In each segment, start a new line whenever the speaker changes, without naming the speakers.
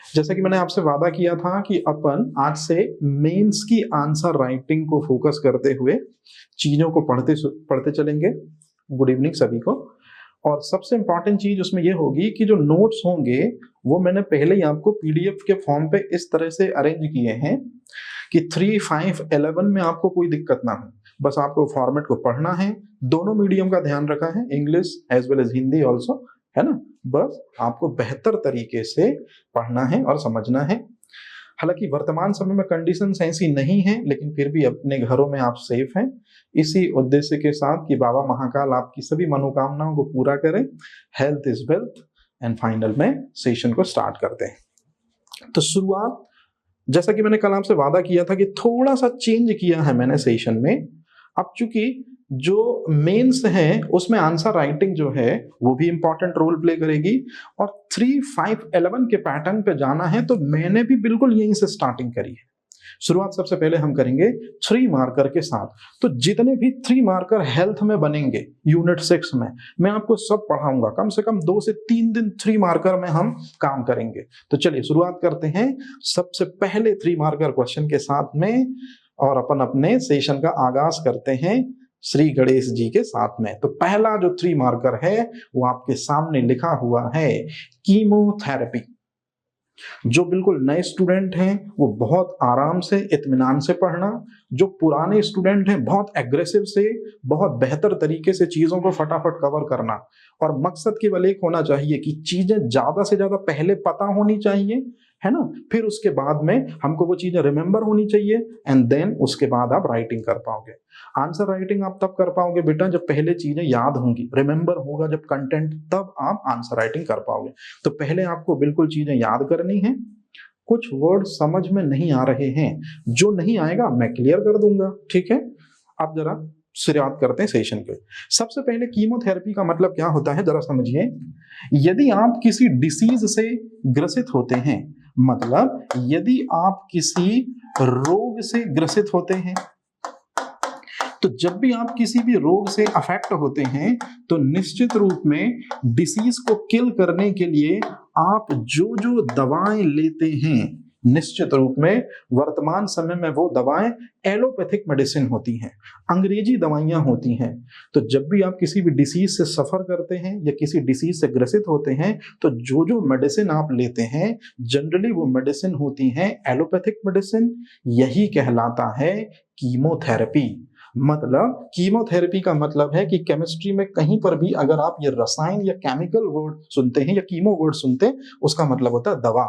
जैसा कि मैंने आपसे वादा किया था कि अपन आज से मेंस की आंसर राइटिंग को फोकस करते हुए चीजों को पढ़ते चलेंगे। गुड इवनिंग सभी को। और सबसे इंपॉर्टेंट चीज उसमें ये होगी कि जो नोट्स होंगे वो मैंने पहले ही आपको पीडीएफ के फॉर्म पे इस तरह से अरेंज किए हैं कि 3, 5, 11 में आपको कोई दिक्कत ना हो। बस आपको फॉर्मेट को पढ़ना है, दोनों मीडियम का ध्यान रखा है, English as well as Hindi also, है ना। बस आपको बेहतर तरीके से पढ़ना है और समझना है। हालांकि वर्तमान समय में कंडीशंस ऐसी नहीं है, लेकिन फिर भी अपने घरों में आप सेफ हैं। इसी उद्देश्य के साथ कि बाबा महाकाल आपकी सभी मनोकामनाओं को पूरा करें। Health is wealth. And final में सेशन को स्टार्ट करते हैं। तो शुरुआत, जैसा कि मैंने कल आपसे वादा किया था कि थोड़ा सा चेंज किया है मैंने सेशन में। अब चूंकि जो मेंस है उसमें आंसर राइटिंग जो है वो भी इंपॉर्टेंट रोल प्ले करेगी और 3, 5, 11 के पैटर्न पे जाना है, तो मैंने भी बिल्कुल यहीं से स्टार्टिंग करी है। शुरुआत सबसे पहले हम करेंगे 3 मार्कर के साथ। तो जितने भी 3 मार्कर हेल्थ में बनेंगे यूनिट 6 में, मैं आपको सब पढ़ाऊंगा। कम से कम 2 से 3 दिन 3 मार्कर में हम काम करेंगे। तो चलिए शुरुआत करते हैं सबसे पहले 3 मार्कर क्वेश्चन के साथ में, और अपन अपने सेशन का आगाज करते हैं श्री गणेश जी के साथ में। तो पहला जो 3 मार्कर है वो आपके सामने लिखा हुआ है कीमोथेरेपी। जो बिल्कुल नए स्टूडेंट हैं वो बहुत आराम से इत्मीनान से पढ़ना, जो पुराने स्टूडेंट हैं बहुत एग्रेसिव से, बहुत बेहतर तरीके से चीजों को फटाफट कवर करना। और मकसद केवल एक होना चाहिए कि चीजें ज्यादा से ज्यादा पहले पता होनी चाहिए, है ना। फिर उसके बाद में हमको वो चीजें रिमेंबर होनी चाहिए, एंड देन उसके बाद आप राइटिंग कर पाओगे। आंसर राइटिंग आप तब कर पाओगे बेटा जब पहले चीजें याद होंगी, रिमेंबर होगा जब कंटेंट, तब आप आंसर राइटिंग कर पाओगे। तो पहले आपको बिल्कुल चीजें याद करनी है। कुछ वर्ड समझ में नहीं आ रहे हैं, जो नहीं आएगा मैं क्लियर कर दूंगा, ठीक है। अब जरा शुरुआत करते हैं सेशन के। सबसे पहले कीमोथेरेपी का मतलब क्या होता है जरा समझिए। यदि आप किसी डिसीज से ग्रसित होते हैं, मतलब यदि आप किसी रोग से ग्रसित होते हैं, तो जब भी आप किसी भी रोग से अफेक्ट होते हैं तो निश्चित रूप में डिसीज को किल करने के लिए आप जो जो दवाएं लेते हैं, निश्चित रूप में वर्तमान समय में वो दवाएं एलोपैथिक मेडिसिन होती हैं, अंग्रेजी दवाइयां होती हैं। तो जब भी आप किसी भी डिसीज से सफर करते हैं या किसी डिसीज से ग्रसित होते हैं, तो जो जो मेडिसिन आप लेते हैं जनरली वो मेडिसिन होती हैं एलोपैथिक मेडिसिन। यही कहलाता है कीमोथेरेपी। मतलब कीमोथेरेपी का मतलब है कि केमिस्ट्री में कहीं पर भी अगर आप ये रसायन या केमिकल वर्ड सुनते हैं या कीमो वर्ड सुनते हैं, उसका मतलब होता है दवा।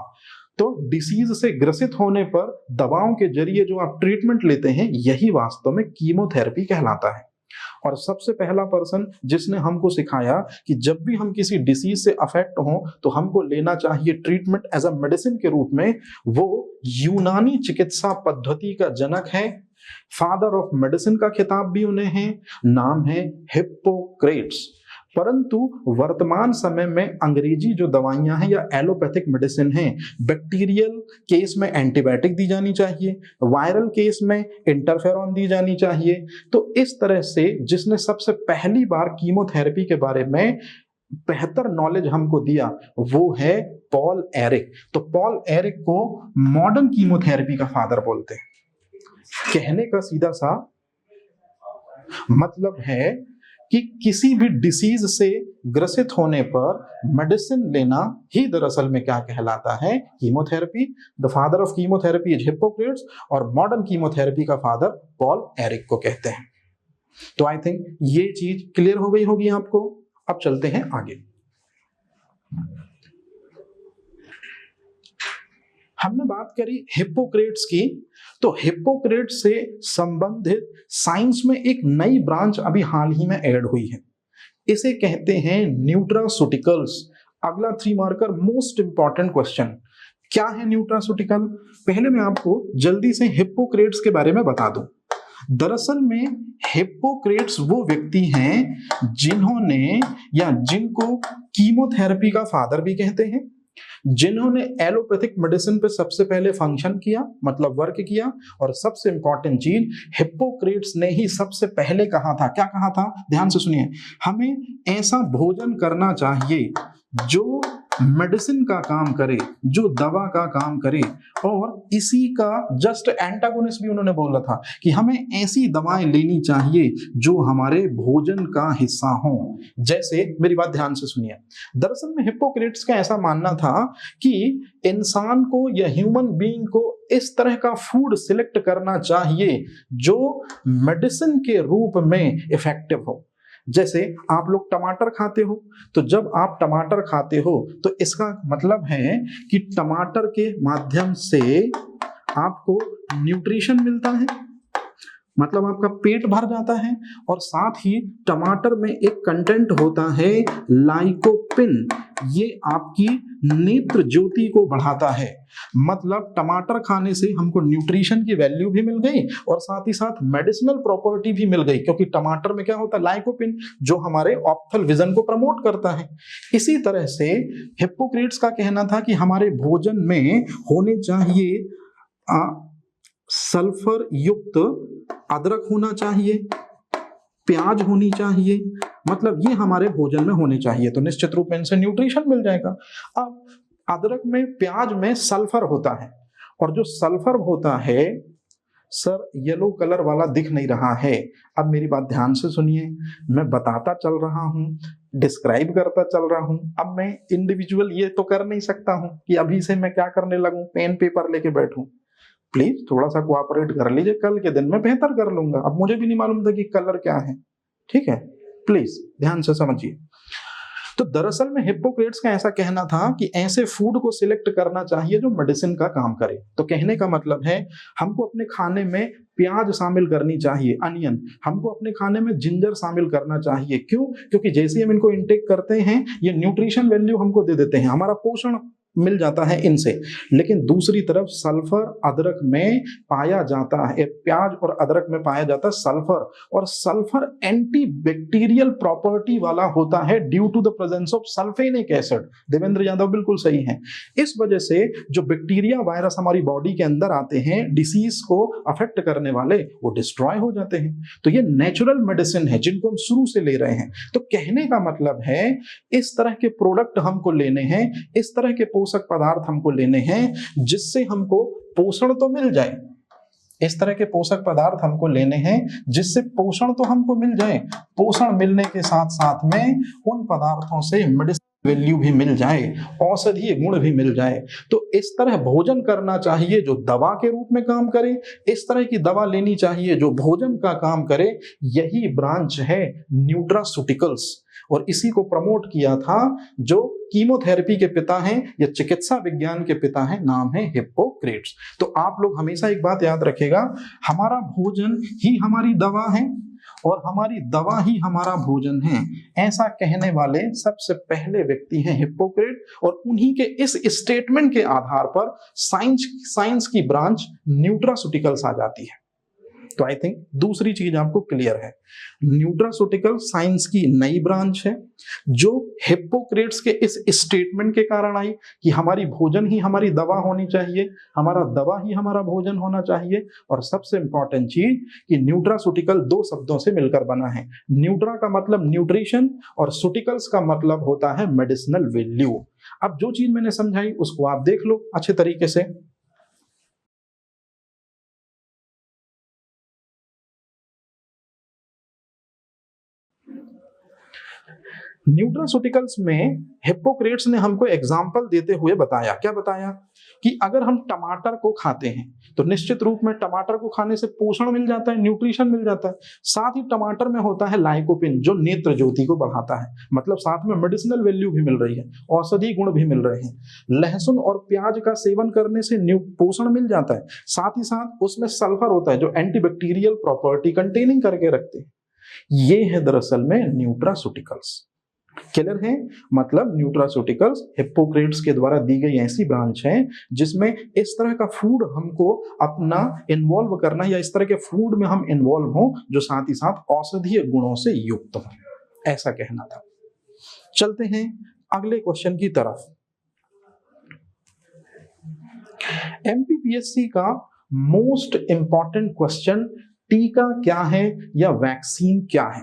तो डिसीज से ग्रसित होने पर दवाओं के जरिए जो आप ट्रीटमेंट लेते हैं, यही वास्तव में कीमोथेरेपी कहलाता है। और सबसे पहला पर्सन जिसने हमको सिखाया कि जब भी हम किसी डिसीज से अफेक्ट हो तो हमको लेना चाहिए ट्रीटमेंट एज अ मेडिसिन के रूप में, वो यूनानी चिकित्सा पद्धति का जनक है। फादर ऑफ मेडिसिन का खिताब भी उन्हें है, नाम है हिप्पोक्रेट्स। परंतु वर्तमान समय में अंग्रेजी जो दवाइयां हैं या एलोपैथिक मेडिसिन हैं, बैक्टीरियल केस में एंटीबायोटिक दी जानी चाहिए, वायरल केस में इंटरफेरॉन दी जानी चाहिए। तो इस तरह से जिसने सबसे पहली बार कीमोथेरेपी के बारे में बेहतर नॉलेज हमको दिया वो है पॉल एरिक। तो पॉल एरिक को मॉडर्न कीमोथेरेपी का फादर बोलते हैं। कहने का सीधा सा मतलब है कि किसी भी डिसीज से ग्रसित होने पर मेडिसिन लेना ही दरअसल में क्या कहलाता है, chemotherapy. The father of chemotherapy is Hippocrates और मॉडर्न कीमोथेरेपी का फादर पॉल एरिक को कहते हैं। तो आई थिंक ये चीज क्लियर हो गई होगी आपको। अब चलते हैं आगे। हमने बात करी हिप्पोक्रेट्स की, तो हिप्पोक्रेट्स से संबंधित साइंस में एक नई ब्रांच अभी हाल ही में ऐड हुई है। इसे कहते हैं न्यूट्रास्यूटिकल्स। अगला 3 मार्कर मोस्ट इंपॉर्टेंट क्वेश्चन, क्या है न्यूट्रास्यूटिकल। पहले मैं आपको जल्दी से हिप्पोक्रेट्स के बारे में बता दूं। दरअसल में हिप्पोक्रेट्स वो व्यक्ति हैं जिन्होंने या जिनको कीमोथेरेपी का फादर भी कहते हैं, जिन्होंने एलोपैथिक मेडिसिन पे सबसे पहले फंक्शन किया, मतलब वर्क किया। और सबसे इंपॉर्टेंट चीज, हिप्पोक्रेट्स ने ही सबसे पहले कहा था, क्या कहा था ध्यान से सुनिए, हमें ऐसा भोजन करना चाहिए जो मेडिसिन का काम करे, जो दवा का काम करे, और इसी का जस्ट एंटागोनिस्ट भी उन्होंने बोला था कि हमें ऐसी दवाएं लेनी चाहिए जो हमारे भोजन का हिस्सा हो। जैसे, मेरी बात ध्यान से सुनिए, दरअसल में हिप्पोक्रेट्स का ऐसा मानना था कि इंसान को या ह्यूमन बीइंग को इस तरह का फूड सिलेक्ट करना चाहिए जो मेडिसिन के रूप में इफेक्टिव हो। जैसे आप लोग टमाटर खाते हो, तो जब आप टमाटर खाते हो तो इसका मतलब है कि टमाटर के माध्यम से आपको न्यूट्रिशन मिलता है, मतलब आपका पेट भर जाता है, और साथ ही टमाटर में एक कंटेंट होता है लाइकोपिन, ये आपकी नेत्र ज्योति को बढ़ाता है। मतलब टमाटर खाने से हमको न्यूट्रिशन की वैल्यू भी मिल गई और साथ ही साथ मेडिसिनल प्रॉपर्टी भी मिल गई, क्योंकि टमाटर में क्या होता है, लाइकोपिन, जो हमारे ऑप्थल विजन को प्रमोट करता है। इसी तरह से हिप्पोक्रेट्स का कहना था कि हमारे भोजन में होने चाहिए सल्फर युक्त अदरक होना चाहिए, प्याज होनी चाहिए, मतलब ये हमारे भोजन में होने चाहिए, तो निश्चित रूप में इनसे न्यूट्रिशन मिल जाएगा। अब अदरक में, प्याज में सल्फर होता है, और जो सल्फर होता है सर येलो कलर वाला दिख नहीं रहा है। अब मेरी बात ध्यान से सुनिए, मैं बताता चल रहा हूं, डिस्क्राइब करता चल रहा हूं। अब मैं इंडिविजुअल ये तो कर नहीं सकता हूं कि अभी से मैं क्या करने लगूं, पेन पेपर लेके बैठूं। प्लीज थोड़ा सा कोऑपरेट कर लीजिए, कल के दिन मैं बेहतर कर लूंगा। अब मुझे भी नहीं मालूम था कि कलर क्या है, ठीक है, प्लीज ध्यान से समझिए। तो दरअसल में हिप्पोक्रेट्स का ऐसा कहना था कि ऐसे फूड को सिलेक्ट करना चाहिए जो मेडिसिन का काम करे। तो कहने का मतलब है हमको अपने खाने में प्याज शामिल करनी चाहिए, अनियन, हमको अपने खाने में जिंजर शामिल करना चाहिए। क्यों? क्योंकि जैसे हम इनको इंटेक करते हैं ये न्यूट्रिशन वैल्यू हमको दे देते हैं, हमारा पोषण मिल जाता है इनसे। लेकिन दूसरी तरफ सल्फर अदरक में पाया जाता है, प्याज और अदरक में पाया जाता है सल्फर, और सल्फर एंटी बैक्टीरियल प्रॉपर्टी वाला होता है due to the presence of sulphenic acid. Devendra Yadav बिल्कुल सही है। इस वजह से जो बैक्टीरिया वायरस हमारी बॉडी के अंदर आते हैं डिसीज को अफेक्ट करने वाले, वो डिस्ट्रॉय हो जाते हैं। तो ये नेचुरल मेडिसिन है जिनको हम शुरू से ले रहे हैं। तो कहने का मतलब है इस तरह के प्रोडक्ट हमको लेने हैं, इस तरह के पोषक पदार्थ हमको लेने हैं जिससे हमको पोषण तो मिल जाए, इस तरह के पोषक पदार्थ हमको लेने हैं जिससे पोषण तो हमको मिल जाए, पोषण मिलने के साथ साथ में उन पदार्थों से मेडिसिन वैल्यू भी मिल जाए, औषधीय गुण भी मिल जाए। तो इस तरह भोजन करना चाहिए जो दवा के रूप में काम करे, इस तरह की दवा लेनी चाहिए जो भोजन का काम करे। यही ब्रांच है न्यूट्रास्यूटिकल्स, और इसी को प्रमोट किया था जो कीमोथेरेपी के पिता हैं या चिकित्सा विज्ञान के पिता हैं, नाम है हिप्पोक्रेट्स। तो आप लोग हमेशा एक बात याद रखेगा, हमारा भोजन ही हमारी दवा है और हमारी दवा ही हमारा भोजन है। ऐसा कहने वाले सबसे पहले व्यक्ति हैं हिप्पोक्रेट, और उन्हीं के इस स्टेटमेंट के आधार पर साइंस की ब्रांच न्यूट्रास्यूटिकल्स आ जाती है। तो आई थिंक दूसरी चीज आपको क्लियर है, न्यूट्रास्यूटिकल साइंस की नई ब्रांच है जो हिप्पोक्रेट्स के इस स्टेटमेंट के कारण आई कि हमारी भोजन ही हमारी दवा होनी चाहिए, हमारा दवा ही हमारा भोजन होना चाहिए। और सबसे इंपॉर्टेंट चीज कि न्यूट्रास्यूटिकल दो शब्दों से मिलकर बना है। न्यूट्रा का मतलब न्यूट्रिशन और सूटिकल्स का मतलब होता है मेडिसिनल वैल्यू। अब जो चीज मैंने समझाई उसको आप देख लो अच्छे तरीके से। न्यूट्रास्यूटिकल्स में हिप्पोक्रेट्स ने हमको एग्जाम्पल देते हुए बताया, क्या बताया कि अगर हम टमाटर को खाते हैं तो निश्चित रूप में टमाटर को खाने से पोषण मिल जाता है, न्यूट्रिशन मिल जाता है। साथ ही टमाटर में होता है लाइकोपिन जो नेत्र ज्योति को बढ़ाता है, मतलब साथ में मेडिसिनल वैल्यू भी मिल रही है, औषधि गुण भी मिल रहे हैं। लहसुन और प्याज का सेवन करने से पोषण मिल जाता है, साथ ही साथ उसमें सल्फर होता है जो एंटीबैक्टीरियल प्रॉपर्टी कंटेनिंग करके रखते हैं। ये है दरअसल में न्यूट्रास्यूटिकल्स। क्लियर है? मतलब न्यूट्रास्यूटिकल्स हिप्पोक्रेट्स के द्वारा दी गई ऐसी ब्रांच है जिसमें इस तरह का फूड हमको अपना इन्वॉल्व करना, या इस तरह के फूड में हम इन्वॉल्व हों जो साथ ही साथ औषधीय गुणों से युक्त हो, ऐसा कहना था। चलते हैं अगले क्वेश्चन की तरफ। एमपीपीएससी का मोस्ट इंपॉर्टेंट क्वेश्चन, टीका क्या है या वैक्सीन क्या है।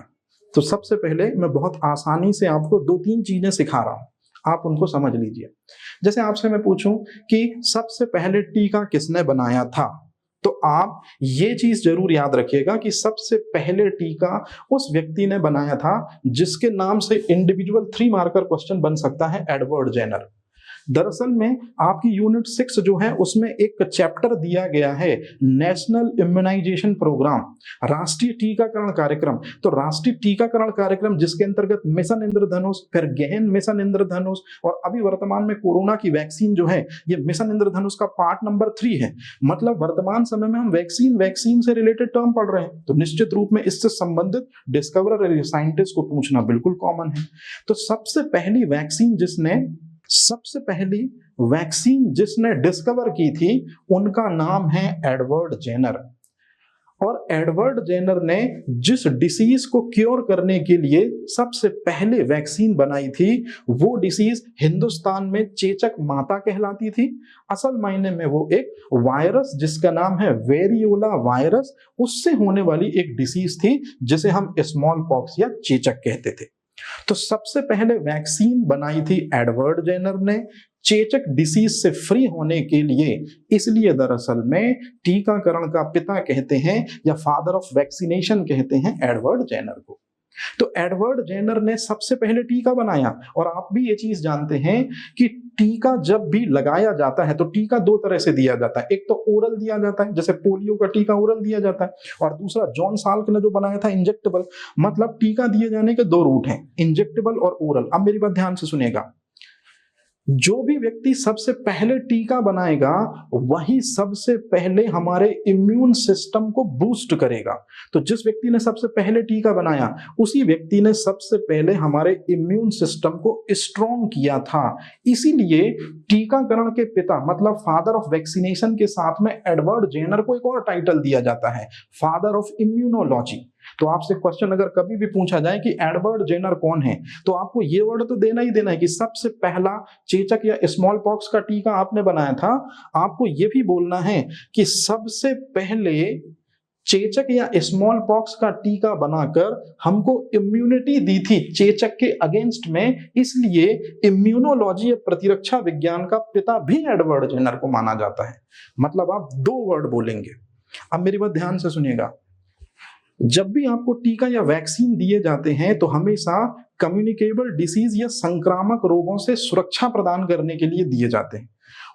तो सबसे पहले मैं बहुत आसानी से आपको दो तीन चीजें सिखा रहा हूं, आप उनको समझ लीजिए। जैसे आपसे मैं पूछूं कि सबसे पहले टीका किसने बनाया था, तो आप ये चीज जरूर याद रखिएगा कि सबसे पहले टीका उस व्यक्ति ने बनाया था जिसके नाम से इंडिविजुअल 3 मार्कर क्वेश्चन बन सकता है, एडवर्ड जेनर। दरअसल में आपकी यूनिट 6 जो है उसमें एक चैप्टर दिया गया है नेशनल इम्यूनाइजेशन प्रोग्राम, राष्ट्रीय टीकाकरण कार्यक्रम। तो राष्ट्रीय टीकाकरण कार्यक्रम जिसके अंतर्गत मिशन इंद्रधनुष, फिर गहन मिशन इंद्रधनुष, और अभी वर्तमान में कोरोना की वैक्सीन जो है ये मिशन इंद्रधनुष का पार्ट नंबर 3 है। मतलब वर्तमान समय में हम वैक्सीन से रिलेटेड टर्म पढ़ रहे हैं, तो निश्चित रूप में इससे संबंधित डिस्कवरर साइंटिस्ट को पूछना बिल्कुल कॉमन है। तो सबसे पहली वैक्सीन जिसने डिस्कवर की थी उनका नाम है एडवर्ड जेनर। और एडवर्ड जेनर ने जिस डिसीज को क्योर करने के लिए सबसे पहले वैक्सीन बनाई थी वो डिसीज हिंदुस्तान में चेचक माता कहलाती थी। असल मायने में वो एक वायरस जिसका नाम है वेरियोला वायरस, उससे होने वाली एक डिसीज थी जिसे हम स्मॉल पॉक्स या चेचक कहते थे। तो सबसे पहले वैक्सीन बनाई थी एडवर्ड जेनर ने चेचक डिसीज से फ्री होने के लिए। इसलिए दरअसल में टीकाकरण का पिता कहते हैं या फादर ऑफ वैक्सीनेशन कहते हैं एडवर्ड जेनर को। तो एडवर्ड जेनर ने सबसे पहले टीका बनाया। और आप भी ये चीज जानते हैं कि टीका जब भी लगाया जाता है तो टीका 2 तरह से दिया जाता है। एक तो ओरल दिया जाता है, जैसे पोलियो का टीका ओरल दिया जाता है, और दूसरा जॉन साल्क ने जो बनाया था इंजेक्टेबल। मतलब टीका दिए जाने के 2 रूट हैं, इंजेक्टेबल और ओरल। अब मेरी बात ध्यान से सुनिएगा, जो भी व्यक्ति सबसे पहले टीका बनाएगा वही सबसे पहले हमारे इम्यून सिस्टम को बूस्ट करेगा। तो जिस व्यक्ति ने सबसे पहले टीका बनाया उसी व्यक्ति ने सबसे पहले हमारे इम्यून सिस्टम को स्ट्रॉन्ग किया था। इसीलिए टीकाकरण के पिता मतलब फादर ऑफ वैक्सीनेशन के साथ में एडवर्ड जेनर को एक और टाइटल दिया जाता है, फादर ऑफ इम्यूनोलॉजी। तो आपसे क्वेश्चन अगर कभी भी पूछा जाए कि एडवर्ड जेनर कौन है, तो आपको ये वर्ड तो देना ही देना है कि सबसे पहला चेचक या स्मॉल पॉक्स का टीका आपने बनाया था। आपको ये भी बोलना है कि सबसे पहले चेचक या स्मॉल पॉक्स का टीका बनाकर हमको इम्यूनिटी दी थी चेचक के अगेंस्ट में, इसलिए इम्यूनोलॉजी या प्रतिरक्षा विज्ञान का पिता भी एडवर्ड जेनर को माना जाता है। मतलब आप 2 वर्ड बोलेंगे। अब मेरी बात ध्यान से सुनिएगा, जब भी आपको टीका या वैक्सीन दिए जाते हैं तो हमेशा कम्युनिकेबल डिसीज या संक्रामक रोगों से सुरक्षा प्रदान करने के लिए दिए जाते हैं।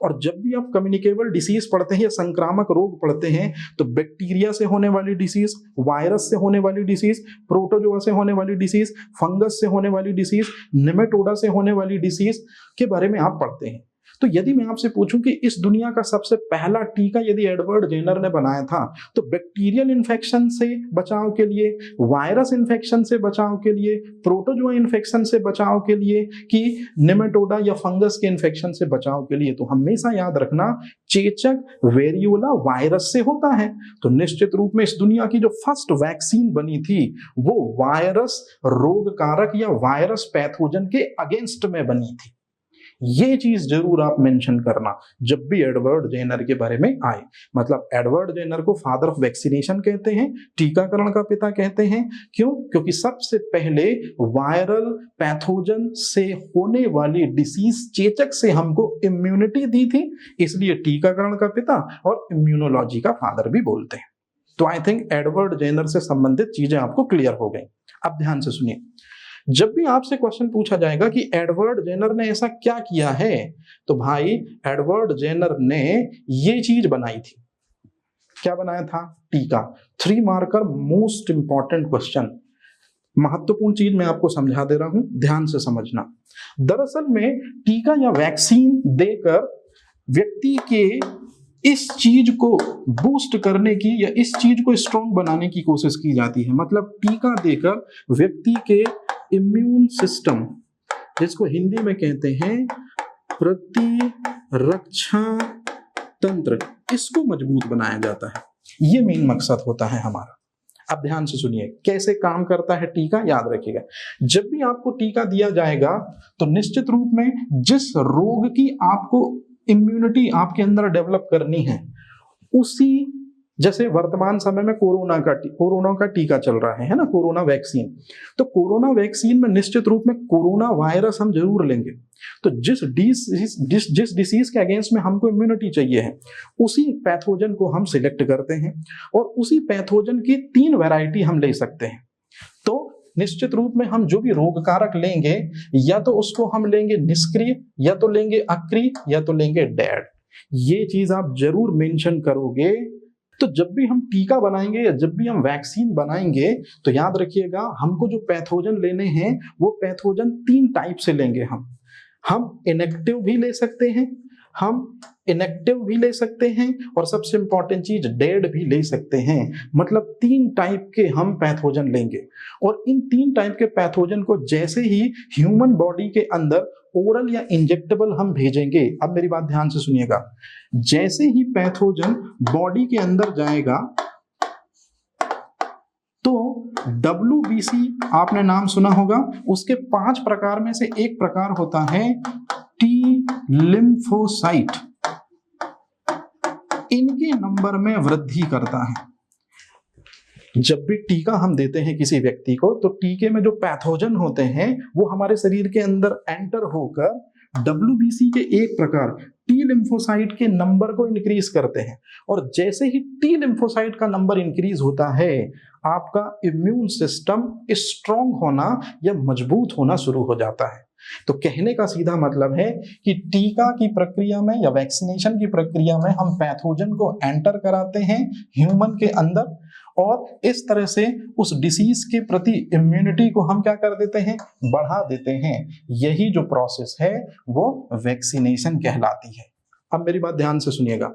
और जब भी आप कम्युनिकेबल डिसीज पढ़ते हैं या संक्रामक रोग पढ़ते हैं तो बैक्टीरिया से होने वाली डिसीज, वायरस से होने वाली डिसीज, प्रोटोजोआ से होने वाली डिसीज, फंगस से होने वाली डिसीज, निमेटोडा से होने वाली डिसीज के बारे में आप पढ़ते हैं। तो यदि मैं आपसे पूछूं कि इस दुनिया का सबसे पहला टीका यदि एडवर्ड जेनर ने बनाया था तो बैक्टीरियल इन्फेक्शन से बचाव के लिए, वायरस इन्फेक्शन से बचाव के लिए, प्रोटोजोआ इन्फेक्शन से बचाव के लिए, कि निमेटोडा या फंगस के इन्फेक्शन से बचाव के लिए, तो हमेशा याद रखना चेचक वेरियोला वायरस से होता है। तो निश्चित रूप में इस दुनिया की जो फर्स्ट वैक्सीन बनी थी वो वायरस रोग कारक या वायरस पैथोजन के अगेंस्ट में बनी थी। ये चीज जरूर आप मेंशन करना जब भी एडवर्ड जेनर के बारे में आए। मतलब एडवर्ड जेनर को फादर ऑफ वैक्सीनेशन कहते हैं, टीकाकरण का पिता कहते हैं। क्यों? क्योंकि सबसे पहले वायरल पैथोजन से होने वाली डिसीज चेचक से हमको इम्यूनिटी दी थी, इसलिए टीकाकरण का पिता और इम्यूनोलॉजी का फादर भी बोलते हैं। तो आई थिंक एडवर्ड जेनर से संबंधित चीजें आपको क्लियर हो गई। अब ध्यान से सुनिए, जब भी आपसे क्वेश्चन पूछा जाएगा कि एडवर्ड जेनर ने ऐसा क्या किया है, तो भाई एडवर्ड जेनर ने ये चीज बनाई थी। क्या बनाया था? टीका। 3 मार्कर मोस्ट इंपॉर्टेंट क्वेश्चन, महत्वपूर्ण चीज मैं आपको समझा दे रहा हूं, ध्यान से समझना। दरअसल में टीका या वैक्सीन देकर व्यक्ति के इस चीज को बूस्ट करने की या इस चीज को स्ट्रॉन्ग बनाने की कोशिश की जाती है। मतलब टीका देकर व्यक्ति के इम्यून सिस्टम, जिसको हिंदी में कहते हैं प्रतिरक्षा तंत्र, इसको मजबूत बनाया जाता है। ये मेन मकसद होता है हमारा। अब ध्यान से सुनिए कैसे काम करता है टीका, याद रखिएगा। जब भी आपको टीका दिया जाएगा तो निश्चित रूप में जिस रोग की आपको इम्यूनिटी आपके अंदर डेवलप करनी है उसी जैसे वर्तमान समय में कोरोना का टीका चल रहा है ना, कोरोना वैक्सीन। तो कोरोना वैक्सीन में निश्चित रूप में कोरोना वायरस हम जरूर लेंगे। तो जिस डिसीज के अगेंस्ट में हमको इम्यूनिटी चाहिए है, उसी पैथोजन को हम सिलेक्ट करते हैं और उसी पैथोजन की 3 वैरायटी हम ले सकते हैं। तो निश्चित रूप में हम जो भी रोग कारक लेंगे, या तो उसको हम लेंगे निष्क्रिय, या तो लेंगे अक्रिय, या तो लेंगे डेड। ये चीज आप जरूर मेंशन करोगे। तो जब भी हम टीका बनाएंगे या जब भी हम वैक्सीन बनाएंगे, तो याद रखिएगा हमको जो पैथोजन लेने हैं वो पैथोजन 3 टाइप से लेंगे। हम इनएक्टिव भी ले सकते हैं, हम इनएक्टिव भी ले सकते हैं, और सबसे इंपॉर्टेंट चीज डेड भी ले सकते हैं। मतलब 3 टाइप के हम पैथोजन लेंगे, और इन 3 टाइप के पैथोजन को जैसे ही ह्यूमन बॉडी के अंदर ओरल या इंजेक्टेबल हम भेजेंगे, अब मेरी बात ध्यान से सुनिएगा, जैसे ही पैथोजन बॉडी के अंदर जाएगा तो WBC आपने नाम सुना होगा, उसके 5 प्रकार में से एक प्रकार होता है टी लिम्फोसाइट, इनके नंबर में वृद्धि करता है। जब भी टीका हम देते हैं किसी व्यक्ति को, तो टीके में जो पैथोजन होते हैं वो हमारे शरीर के अंदर एंटर होकर WBC के एक प्रकार टी लिम्फोसाइट के नंबर को इंक्रीज करते हैं, और जैसे ही टी लिम्फोसाइट का नंबर इंक्रीज होता है, आपका इम्यून सिस्टम स्ट्रांग होना या मजबूत होना शुरू हो जाता है। तो कहने का सीधा मतलब है कि टीका की प्रक्रिया में या वैक्सीनेशन की प्रक्रिया में हम पैथोजन को एंटर कराते हैं ह्यूमन के अंदर, और इस तरह से उस डिसीज के प्रति इम्यूनिटी को हम क्या कर देते हैं, बढ़ा देते हैं। यही जो प्रोसेस है वो वैक्सीनेशन कहलाती है। अब मेरी बात ध्यान से सुनिएगा।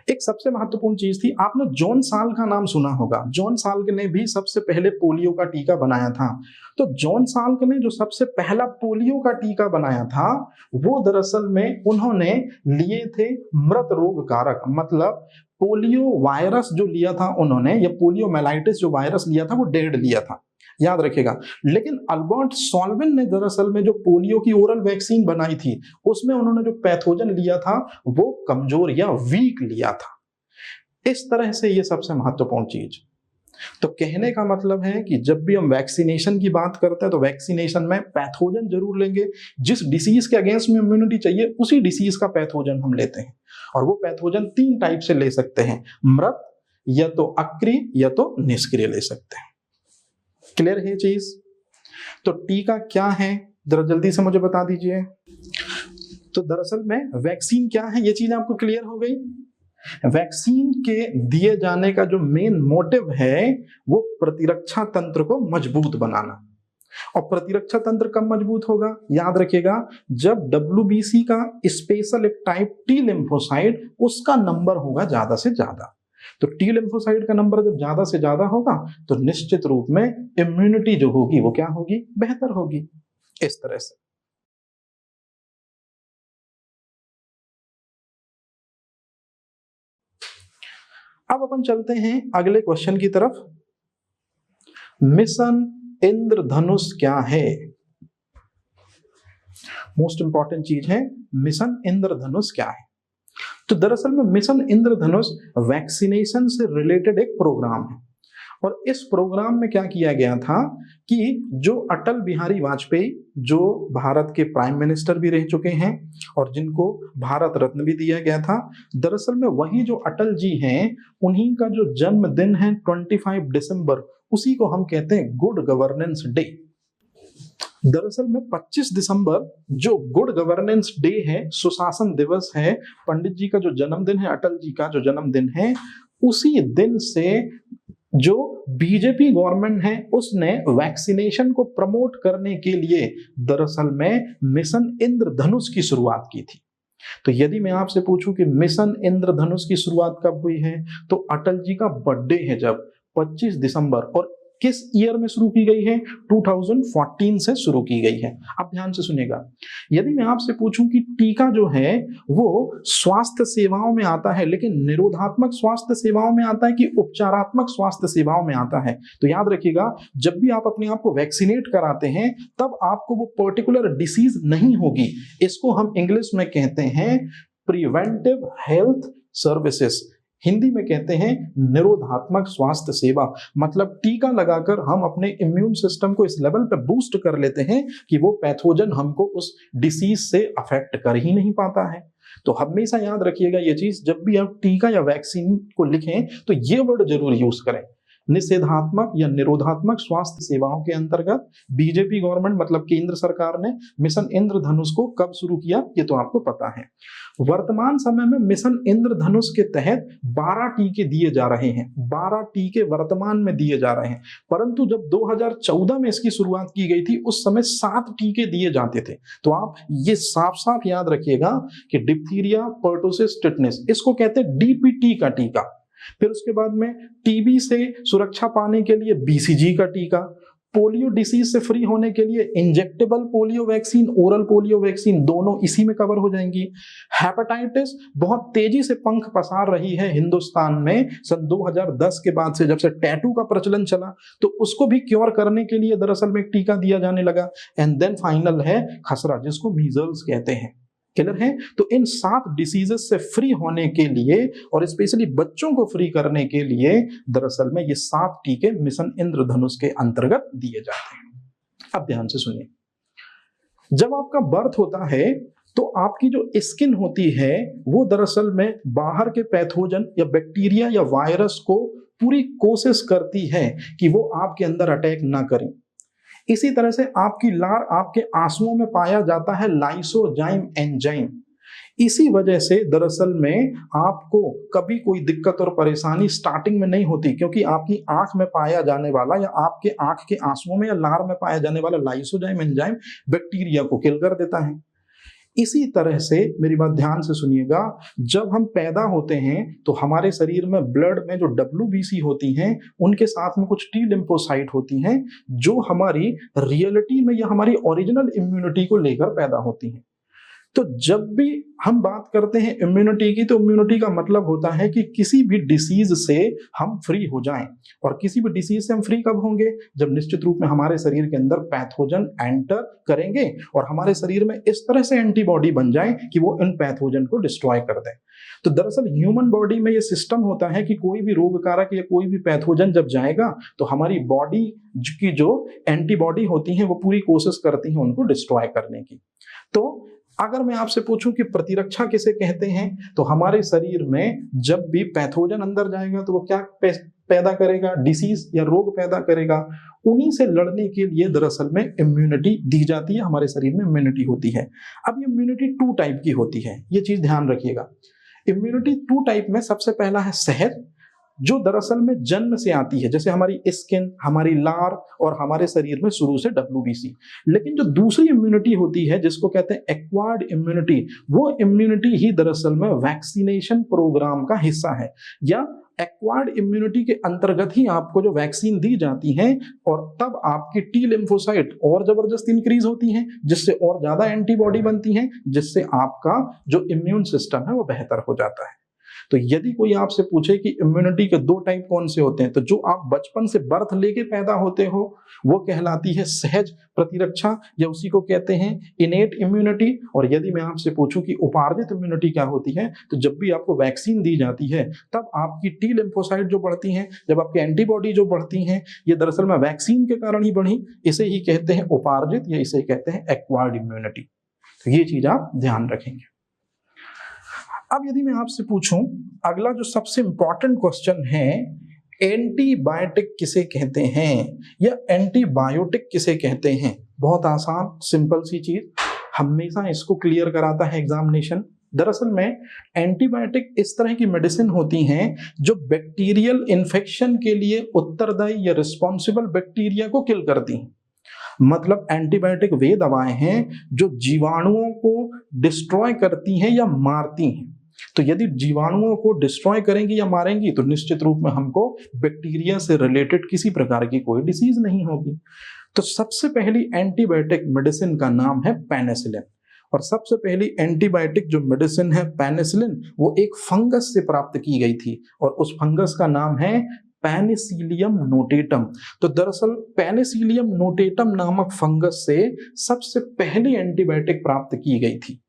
एक सबसे महत्वपूर्ण चीज थी, आपने जॉन साल्क का नाम सुना होगा। जॉन साल्क ने भी सबसे पहले पोलियो का टीका बनाया था। तो जॉन साल्क ने जो सबसे पहला पोलियो का टीका बनाया था, वो दरअसल में उन्होंने लिए थे मृत रोग कारक, मतलब पोलियो वायरस जो लिया था उन्होंने, या पोलियो मेलाइटिस जो वायरस लिया था वो डेड लिया था, याद रखिएगा। लेकिन अल्बर्ट सॉल्वेन ने दरअसल में जो पोलियो की ओरल वैक्सीन बनाई थी, उसमें उन्होंने जो पैथोजन लिया था वो कमजोर या वीक लिया था। इस तरह से ये सबसे महत्वपूर्ण चीज। तो कहने का मतलब है कि जब भी हम वैक्सीनेशन की बात करते हैं, तो वैक्सीनेशन में पैथोजन जरूर लेंगे। जिस डिसीज के अगेंस्ट में इम्यूनिटी चाहिए, उसी डिसीज का पैथोजन हम लेते हैं, और वो पैथोजन 3 टाइप से ले सकते हैं, मृत, या तो अक्रिय, या तो निष्क्रिय ले सकते हैं। क्लियर है चीज? तो टीका क्या है, जरा जल्दी से मुझे बता दीजिए। तो दरअसल में वैक्सीन क्या है, ये चीज आपको क्लियर हो गई। वैक्सीन के दिए जाने का जो मेन मोटिव है वो प्रतिरक्षा तंत्र को मजबूत बनाना। और प्रतिरक्षा तंत्र कब मजबूत होगा, याद रखिएगा, जब WBC का स्पेशल एक टाइप टी लिम्फोसाइट, उसका नंबर होगा ज्यादा से ज्यादा। तो टी लिम्फोसाइट का नंबर जब ज्यादा से ज्यादा होगा, तो निश्चित रूप में इम्यूनिटी जो होगी वो क्या होगी, बेहतर होगी। इस तरह से अब अपन चलते हैं अगले क्वेश्चन की तरफ। मिशन इंद्रधनुष क्या है? मोस्ट इंपॉर्टेंट चीज है, मिशन इंद्रधनुष क्या है? तो दरअसल में मिशन इंद्रधनुष वैक्सीनेशन से रिलेटेड एक प्रोग्राम है, और इस प्रोग्राम में क्या किया गया था कि जो अटल बिहारी वाजपेयी, जो भारत के प्राइम मिनिस्टर भी रह चुके हैं और जिनको भारत रत्न भी दिया गया था, दरअसल में वही जो अटल जी हैं, उन्हीं का जो जन्मदिन है 25 दिसंबर, उसी को हम कहते हैं गुड गवर्नेंस डे। दरअसल में 25 दिसंबर जो गुड गवर्नेंस डे है, सुशासन दिवस है, पंडित जी का जो जन्मदिन है, अटल जी का जो जन्मदिन है, उसी दिन से जो बीजेपी गवर्नमेंट है उसने वैक्सीनेशन को प्रमोट करने के लिए दरअसल में मिशन इंद्रधनुष की शुरुआत की थी। तो यदि मैं आपसे पूछूं कि मिशन इंद्रधनुष की शुरुआत कब हुई है, तो अटल जी का बर्थडे है जब 25 दिसंबर, और किस ईयर में शुरू की गई है, 2014 से शुरू की गई है। अब ध्यान से सुनिएगा, यदि मैं आपसे पूछूं कि टीका जो है वो स्वास्थ्य सेवाओं में आता है, लेकिन निरोधात्मक स्वास्थ्य सेवाओं में आता है कि उपचारात्मक स्वास्थ्य सेवाओं में आता है, तो याद रखिएगा, जब भी आप अपने आप को वैक्सीनेट कराते हैं तब आपको वो पर्टिकुलर डिसीज नहीं होगी। इसको हम इंग्लिश में कहते हैं प्रिवेंटिव हेल्थ सर्विसेज, हिंदी में कहते हैं निरोधात्मक स्वास्थ्य सेवा। मतलब टीका लगाकर हम अपने इम्यून सिस्टम को इस लेवल पे बूस्ट कर लेते हैं कि वो पैथोजन हमको उस डिसीज से अफेक्ट कर ही नहीं पाता है। तो हमेशा याद रखिएगा ये चीज, जब भी आप टीका या वैक्सीन को लिखें तो ये वर्ड जरूर यूज करें। निषेधात्मक या निरोधात्मक स्वास्थ्य सेवाओं के अंतर्गत बीजेपी गवर्नमेंट मतलब केंद्र सरकार ने मिशन इंद्रधनुष को कब शुरू किया, ये तो आपको पता है। वर्तमान समय में मिशन इंद्रधनुष के तहत 12 टीके दिए जा रहे हैं, 12 टीके वर्तमान में दिए जा रहे हैं। परंतु जब 2014 में इसकी शुरुआत की गई थी उस समय 7 टीके दिए जाते थे। तो आप ये साफ साफ याद रखिएगा कि डिप्थीरिया, पर्टोसिस, टिटनेस, इसको कहते हैं डीपीटी का टीका। फिर उसके बाद में टीबी से सुरक्षा पाने के लिए बीसीजी का टीका, पोलियो डिसीज से फ्री होने के लिए injectable polio vaccine, oral polio vaccine, दोनों इसी में कवर हो जाएंगी। हेपेटाइटिस बहुत तेजी से पंख पसार रही है हिंदुस्तान में सन 2010 के बाद से, जब से टैटू का प्रचलन चला तो उसको भी क्योर करने के लिए दरअसल में एक टीका दिया जाने लगा। एंड देन फाइनल है खसरा, जिसको मीजल्स कहते हैं। क्लियर है? तो इन 7 डिसीजेस से फ्री होने के लिए और स्पेशली बच्चों को फ्री करने के लिए दरअसल में ये 7 टीके मिशन इंद्रधनुष के अंतर्गत दिए जाते हैं। अब ध्यान से सुनिए, जब आपका बर्थ होता है तो आपकी जो स्किन होती है वो दरअसल में बाहर के पैथोजन या बैक्टीरिया या वायरस को पूरी कोशिश करती है कि वो आपके अंदर अटैक ना करें। इसी तरह से आपकी लार, आपके आंसुओं में पाया जाता है लाइसोजाइम एंजाइम। इसी वजह से दरअसल में आपको कभी कोई दिक्कत और परेशानी स्टार्टिंग में नहीं होती, क्योंकि आपकी आंख में पाया जाने वाला या आपके आंख के आंसुओं में या लार में पाया जाने वाला लाइसोजाइम एंजाइम बैक्टीरिया को किल कर देता है। इसी तरह से मेरी बात ध्यान से सुनिएगा, जब हम पैदा होते हैं तो हमारे शरीर में ब्लड में जो WBC होती हैं उनके साथ में कुछ टी लिम्फोसाइट होती हैं जो हमारी रियलिटी में या हमारी ओरिजिनल इम्यूनिटी को लेकर पैदा होती हैं। तो जब भी हम बात करते हैं इम्यूनिटी की, तो इम्यूनिटी का मतलब होता है कि किसी भी डिसीज से हम फ्री हो जाएं। और किसी भी डिसीज से हम फ्री कब होंगे? जब निश्चित रूप में हमारे शरीर के अंदर पैथोजन एंटर करेंगे और हमारे शरीर में इस तरह से एंटीबॉडी बन जाए कि वो इन पैथोजन को डिस्ट्रॉय कर दें। तो दरअसल ह्यूमन बॉडी में ये सिस्टम होता है कि कोई भी रोग कारक या कोई भी पैथोजन जब जाएगा तो हमारी बॉडी की जो एंटीबॉडी होती है वो पूरी कोशिश करती है उनको डिस्ट्रॉय करने की। तो अगर मैं आपसे पूछूं कि प्रतिरक्षा किसे कहते हैं, तो हमारे शरीर में जब भी पैथोजन अंदर जाएगा तो वो क्या पैदा करेगा? डिसीज या रोग पैदा करेगा। उन्हीं से लड़ने के लिए दरअसल में इम्यूनिटी दी जाती है, हमारे शरीर में इम्यूनिटी होती है। अब ये इम्यूनिटी 2 टाइप की होती है, ये चीज ध्यान रखिएगा। इम्यूनिटी 2 टाइप में सबसे पहला है सहज, जो दरअसल में जन्म से आती है, जैसे हमारी स्किन, हमारी लार और हमारे शरीर में शुरू से WBC। लेकिन जो दूसरी इम्यूनिटी होती है जिसको कहते हैं एक्वायर्ड इम्यूनिटी, वो इम्यूनिटी ही दरअसल में वैक्सीनेशन प्रोग्राम का हिस्सा है, या एक्वायर्ड इम्यूनिटी के अंतर्गत ही आपको जो वैक्सीन दी जाती है और तब आपकी टी लिम्फोसाइट और जबरदस्त इंक्रीज होती हैं, जिससे और ज्यादा एंटीबॉडी बनती हैं, जिससे आपका जो इम्यून सिस्टम है वो बेहतर हो जाता है। तो यदि कोई आपसे पूछे कि इम्यूनिटी के 2 टाइप कौन से होते हैं, तो जो आप बचपन से बर्थ लेके पैदा होते हो वो कहलाती है सहज प्रतिरक्षा, या उसी को कहते हैं इनेट इम्यूनिटी। और यदि मैं आपसे पूछूं कि उपार्जित इम्यूनिटी क्या होती है, तो जब भी आपको वैक्सीन दी जाती है तब आपकी टी लिम्फोसाइट जो बढ़ती हैं, जब आपकी एंटीबॉडी जो बढ़ती हैं, ये दरअसल में वैक्सीन के कारण ही बढ़ी। इसे ही कहते हैं उपार्जित या इसे कहते हैं एक्वायर्ड इम्यूनिटी। तो ये चीज आप ध्यान रखेंगे। अब यदि मैं आपसे पूछूं, अगला जो सबसे इंपॉर्टेंट क्वेश्चन है, एंटीबायोटिक किसे कहते हैं या एंटीबायोटिक किसे कहते हैं? बहुत आसान सिंपल सी चीज, हमेशा इसको क्लियर कराता है एग्जामिनेशन। दरअसल में एंटीबायोटिक इस तरह की मेडिसिन होती हैं जो बैक्टीरियल इन्फेक्शन के लिए उत्तरदायी या रिस्पॉन्सिबल बैक्टीरिया को किल करती हैं। मतलब एंटीबायोटिक वे दवाएं हैं जो जीवाणुओं को डिस्ट्रॉय करती हैं या मारती हैं। तो यदि जीवाणुओं को डिस्ट्रॉय करेंगी या मारेंगी तो निश्चित रूप में हमको बैक्टीरिया से रिलेटेड किसी प्रकार की कोई डिसीज नहीं होगी। तो सबसे पहली एंटीबायोटिक मेडिसिन का नाम है पेनिसिलिन। और सबसे पहली एंटीबायोटिक जो मेडिसिन है पेनिसिलिन, वो एक फंगस से प्राप्त की गई थी और उस फंगस का नाम है पेनिसिलियम नोटेटम। तो दरअसल पेनिसिलियम नोटेटम नामक फंगस से सबसे पहली एंटीबायोटिक प्राप्त की गई थी।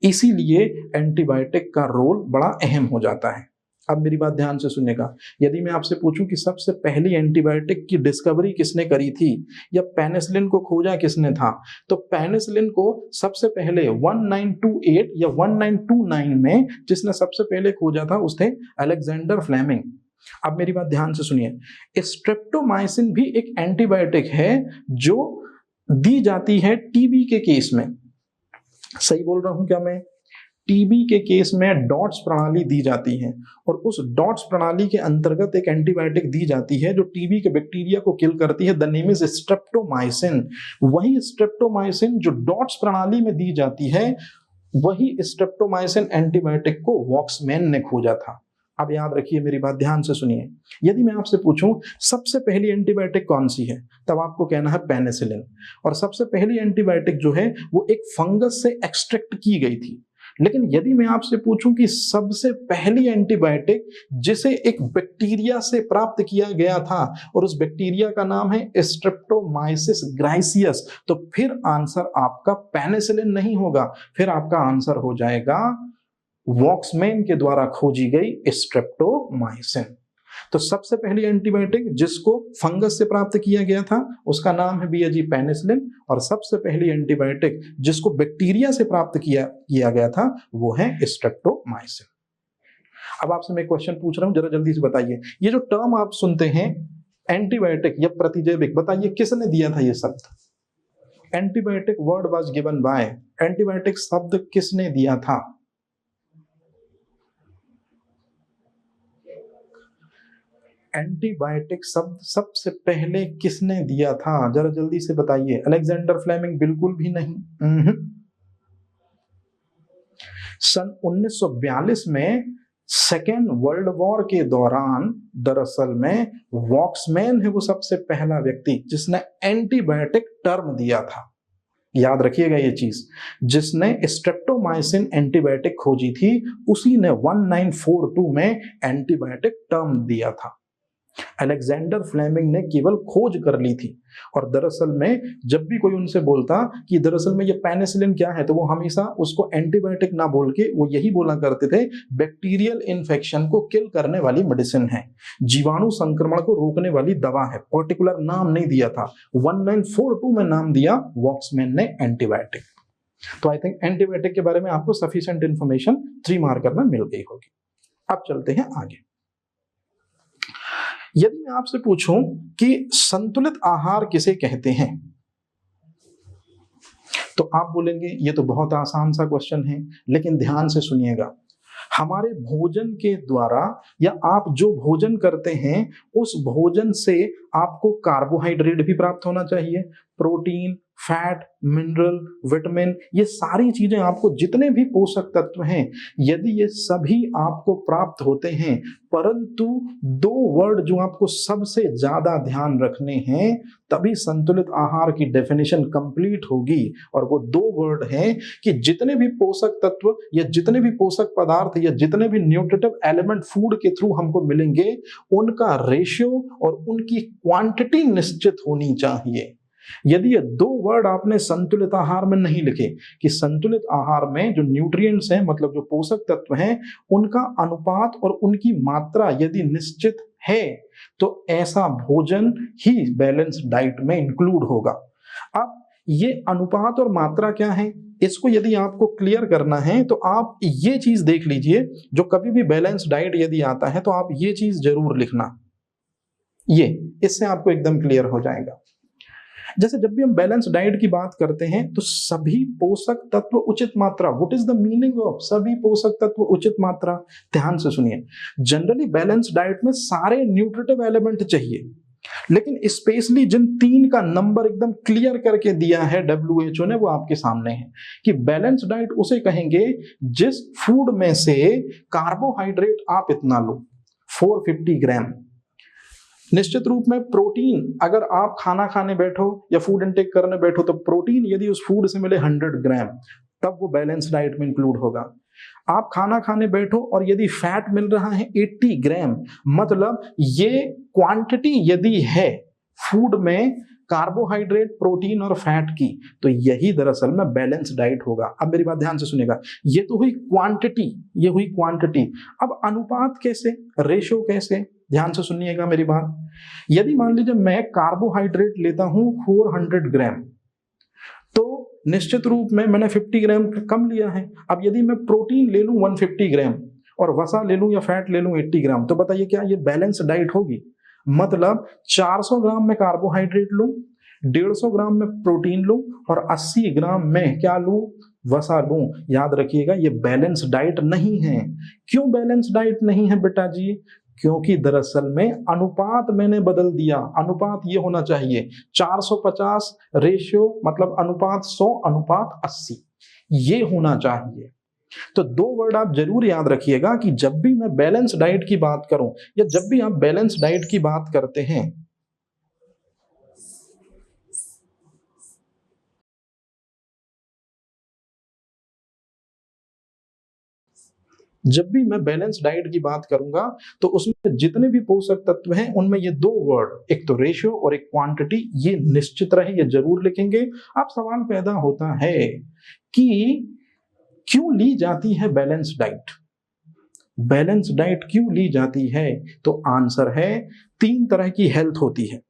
इसीलिए एंटीबायोटिक का रोल बड़ा अहम हो जाता है। अब मेरी बात ध्यान से सुनिएगा, यदि मैं आपसे पूछूं कि सबसे पहली एंटीबायोटिक की डिस्कवरी किसने करी थी या पेनिसिलिन को खोजा किसने था, तो पेनिसिलिन को सबसे पहले 1928 या 1929 में जिसने सबसे पहले खोजा था उस थे अलेक्जेंडर फ्लेमिंग। अब मेरी बात ध्यान से सुनिए, स्ट्रेप्टोमाइसिन भी एक एंटीबायोटिक है जो दी जाती है टीबी के केस में। सही बोल रहा हूं क्या मैं? टीबी के केस में डॉट्स प्रणाली दी जाती है और उस डॉट्स प्रणाली के अंतर्गत एक एंटीबायोटिक दी जाती है जो टीबी के बैक्टीरिया को किल करती है। The name is streptomycin. वही स्ट्रेप्टोमाइसिन जो डॉट्स प्रणाली में दी जाती है, वही स्ट्रेप्टोमाइसिन एंटीबायोटिक को वॉक्समैन ने खोजा था। अब याद रखिए, मेरी बात ध्यान से सुनिए, यदि मैं आपसे पूछूं सबसे पहली एंटीबायोटिक कौन सी है, तब आपको कहना है पेनिसिलिन। और सबसे पहली एंटीबायोटिक जो है वो एक फंगस से एक्सट्रैक्ट की गई थी। लेकिन यदि मैं आपसे पूछूं कि सबसे पहली एंटीबायोटिक जिसे एक बैक्टीरिया से प्राप्त किया गया था और उस बैक्टीरिया का नाम है स्ट्रेप्टोमाइसिस ग्राइसियस, तो फिर आंसर आपका पेनिसिलिन नहीं होगा, फिर आपका आंसर हो जाएगा वॉक्समैन के द्वारा खोजी गई स्ट्रेप्टोमाइसिन। तो सबसे पहली एंटीबायोटिक जिसको फंगस से प्राप्त किया गया था उसका नाम है भैया जी पेनिसिलिन, और सबसे पहली एंटीबायोटिक जिसको बैक्टीरिया से प्राप्त किया गया था वो है स्ट्रेप्टोमाइसिन। अब आपसे मैं क्वेश्चन पूछ रहा हूं, जरा जल्दी से बताइए, ये जो टर्म आप सुनते हैं एंटीबायोटिक या प्रतिजैविक, बताइए किसने दिया था ये शब्द? Antibiotic word was given by, antibiotic शब्द किसने दिया था? एंटीबायोटिक शब्द सबसे पहले किसने दिया था? जरा जल्दी से बताइए। Alexander Fleming? बिल्कुल भी नहीं। सन 1942 में सेकेंड वर्ल्ड वॉर के दौरान दरअसल में वॉक्समैन है वो सबसे पहला व्यक्ति जिसने एंटीबायोटिक टर्म दिया था। याद रखिएगा ये चीज, जिसने स्ट्रेप्टोमाइसिन एंटीबायोटिक खोजी थी उसी ने 1942 में एंटीबायोटिक टर्म दिया था। अलेक्जेंडर फ्लेमिंग ने केवल खोज कर ली थी, और दरअसल में जब भी कोई उनसे बोलता कि दरअसल में ये पेनिसिलिन क्या है, तो वो हमेशा उसको एंटीबायोटिक ना बोल के वो यही बोला करते थे बैक्टीरियल इन्फेक्शन को किल करने वाली मेडिसिन है, जीवाणु संक्रमण को रोकने वाली दवा है। पर्टिकुलर नाम नहीं दिया था, 1942 में नाम दिया वॉक्समैन ने एंटीबायोटिक। तो आई थिंक एंटीबायोटिक के बारे में आपको सफिशिएंट इंफॉर्मेशन 3 मार्कर में मिल गई होगी। अब चलते हैं आगे। यदि मैं आपसे पूछूं कि संतुलित आहार किसे कहते हैं, तो आप बोलेंगे ये तो बहुत आसान सा क्वेश्चन है, लेकिन ध्यान से सुनिएगा। हमारे भोजन के द्वारा या आप जो भोजन करते हैं उस भोजन से आपको कार्बोहाइड्रेट भी प्राप्त होना चाहिए, प्रोटीन, फैट, मिनरल, विटामिन, ये सारी चीजें आपको, जितने भी पोषक तत्व हैं, यदि ये सभी आपको प्राप्त होते हैं, परंतु 2 वर्ड जो आपको सबसे ज्यादा ध्यान रखने हैं, तभी संतुलित आहार की डेफिनेशन कंप्लीट होगी। और वो 2 वर्ड हैं कि जितने भी पोषक तत्व या जितने भी पोषक पदार्थ या जितने भी न्यूट्रिटिव एलिमेंट फूड के थ्रू हमको मिलेंगे, उनका रेशियो और उनकी क्वांटिटी निश्चित होनी चाहिए। यदि ये 2 वर्ड आपने संतुलित आहार में नहीं लिखे कि संतुलित आहार में जो न्यूट्रिएंट्स हैं, मतलब जो पोषक तत्व हैं, उनका अनुपात और उनकी मात्रा यदि निश्चित है, तो ऐसा भोजन ही बैलेंस्ड डाइट में इंक्लूड होगा। अब ये अनुपात और मात्रा क्या है, इसको यदि आपको क्लियर करना है तो आप ये चीज देख लीजिए, जो कभी भी बैलेंस्ड डाइट यदि आता है तो आप ये चीज जरूर लिखना, ये इससे आपको एकदम क्लियर हो जाएगा। जैसे जब भी हम बैलेंस डाइट की बात करते हैं तो सभी पोषक तत्व उचित मात्रा, what is the meaning of सभी पोषक तत्व उचित मात्रा? ध्यान से सुनिए, जनरली बैलेंस डाइट में सारे न्यूट्रिटिव एलिमेंट चाहिए, लेकिन स्पेशली जिन 3 का नंबर एकदम क्लियर करके दिया है WHO ने, वो आपके सामने है कि बैलेंस डाइट उसे कहेंगे जिस फूड में से कार्बोहाइड्रेट आप इतना लो 450 ग्राम, निश्चित रूप में प्रोटीन, अगर आप खाना खाने बैठो या फूड इनटेक करने बैठो तो प्रोटीन यदि उस फूड से मिले 100 ग्राम, तब वो बैलेंस डाइट में इंक्लूड होगा। आप खाना खाने बैठो और यदि फैट मिल रहा है 80 ग्राम, मतलब ये क्वांटिटी यदि है फूड में कार्बोहाइड्रेट, प्रोटीन और फैट की, तो यही दरअसल में बैलेंस डाइट होगा। अब मेरी बात ध्यान से सुनिएगा, ये तो हुई क्वांटिटी, ये हुई क्वांटिटी। अब अनुपात कैसे, रेशो कैसे, ध्यान से सुनिएगा मेरी बात। यदि मान लीजिए मैं कार्बोहाइड्रेट लेता हूं 400 ग्राम, तो निश्चित रूप में मैंने 50 ग्राम कम लिया है। अब यदि मैं प्रोटीन ले लूं 150 ग्राम और वसा ले लूं या फैट ले लूं 80 ग्राम, तो बताइए क्या ये बैलेंस डाइट होगी? मतलब 400 ग्राम में कार्बोहाइड्रेट लूं, 150 ग्राम में प्रोटीन लूं और 80 ग्राम में क्या लूं, वसा लूं। याद रखिएगा ये बैलेंस डाइट नहीं है। क्यों बैलेंस डाइट नहीं है बेटा जी? क्योंकि दरअसल में अनुपात मैंने बदल दिया। अनुपात ये होना चाहिए 450 रेशियो, मतलब अनुपात 100 अनुपात 80, ये होना चाहिए। तो दो वर्ड आप जरूर याद रखिएगा कि जब भी मैं बैलेंस डाइट की बात करूं या जब भी आप बैलेंस डाइट की बात करते हैं, जब भी मैं बैलेंस डाइट की बात करूंगा तो उसमें जितने भी पोषक तत्व हैं उनमें ये दो वर्ड, एक तो रेशियो और एक क्वांटिटी, ये निश्चित रहे, ये जरूर लिखेंगे। अब सवाल पैदा होता है कि क्यों ली जाती है बैलेंस डाइट? बैलेंस डाइट क्यों ली जाती है? तो आंसर है 3 तरह की हेल्थ होती है।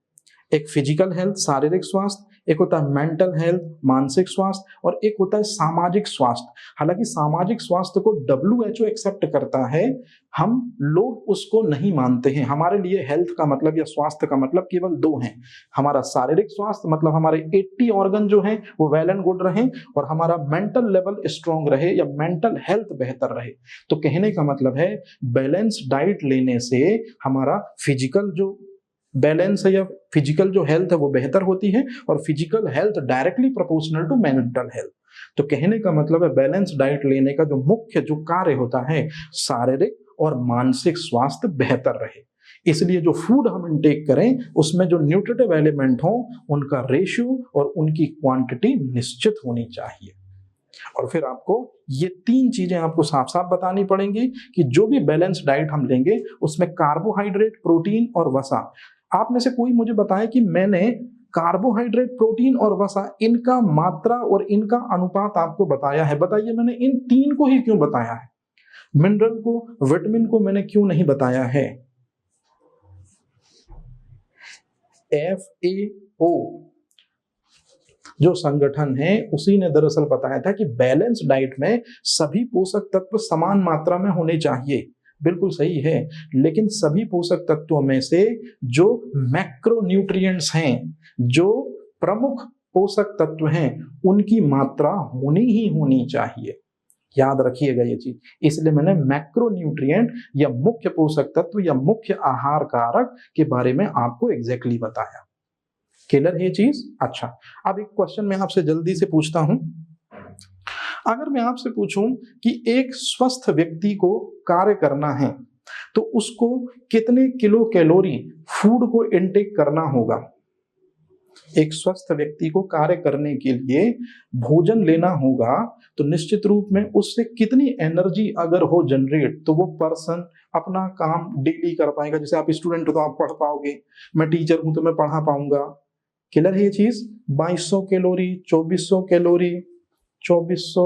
एक फिजिकल हेल्थ, शारीरिक स्वास्थ्य, एक होता है मेंटल हेल्थ, मानसिक स्वास्थ्य, और एक होता है सामाजिक स्वास्थ्य। हालांकि सामाजिक स्वास्थ्य को WHO एक्सेप्ट करता है, हम लोग उसको नहीं मानते हैं। हमारे लिए हेल्थ का मतलब या स्वास्थ्य का मतलब केवल 2 हैं। हमारा शारीरिक स्वास्थ्य मतलब हमारे 80 ऑर्गन जो हैं वो वेल एंड गुड रहे, और हमारा मेंटल लेवल स्ट्रांग रहे या मेंटल हेल्थ बेहतर रहे। तो कहने का मतलब है बैलेंस डाइट लेने से हमारा फिजिकल जो बैलेंस है या फिजिकल जो हेल्थ है वो बेहतर होती है, और physical health directly proportional to mental health. तो कहने का मतलब है बैलेंस डाइट लेने का जो मुख्य जो कार्य होता है, शारीरिक और मानसिक स्वास्थ्य बेहतर रहे। इसलिए जो फूड हम इनटेक करें उसमें जो न्यूट्रिटिव एलिमेंट हो उनका रेशियो और उनकी क्वांटिटी निश्चित होनी चाहिए। और फिर आपको ये 3 चीजें आपको साफ साफ बतानी पड़ेंगी कि जो भी बैलेंस डाइट हम लेंगे उसमें कार्बोहाइड्रेट, प्रोटीन और वसा, आप में से कोई मुझे बताए कि मैंने कार्बोहाइड्रेट, प्रोटीन और वसा, इनका मात्रा और इनका अनुपात आपको बताया है। बताइए मैंने इन 3 को ही क्यों बताया है? मिनरल को, विटामिन को मैंने क्यों नहीं बताया है? FAO जो संगठन है उसी ने दरअसल बताया था कि बैलेंस डाइट में सभी पोषक तत्व समान मात्रा में होने चाहिए। बिल्कुल सही है, लेकिन सभी पोषक तत्वों में से जो मैक्रोन्यूट्रिएंट्स हैं, जो प्रमुख पोषक तत्व हैं, उनकी मात्रा होनी ही होनी चाहिए। याद रखिएगा ये चीज। इसलिए मैंने मैक्रोन्यूट्रिएंट या मुख्य पोषक तत्व या मुख्य आहार कारक के बारे में आपको एग्जैक्टली बताया। क्लियर है ये चीज? अच्छा, अब एक क्वेश्चन मैं आपसे जल्दी से पूछता हूं। अगर मैं आपसे पूछूं कि एक स्वस्थ व्यक्ति को कार्य करना है तो उसको कितने किलो कैलोरी फूड को इनटेक करना होगा? एक स्वस्थ व्यक्ति को कार्य करने के लिए भोजन लेना होगा तो निश्चित रूप में उससे कितनी एनर्जी अगर हो जनरेट तो वो पर्सन अपना काम डेली कर पाएगा। जैसे आप स्टूडेंट हो तो आप पढ़ पाओगे, मैं टीचर हूं तो मैं पढ़ा पाऊंगा। क्लियर है ये चीज? 2200 कैलोरी, 2400 कैलोरी, 2400।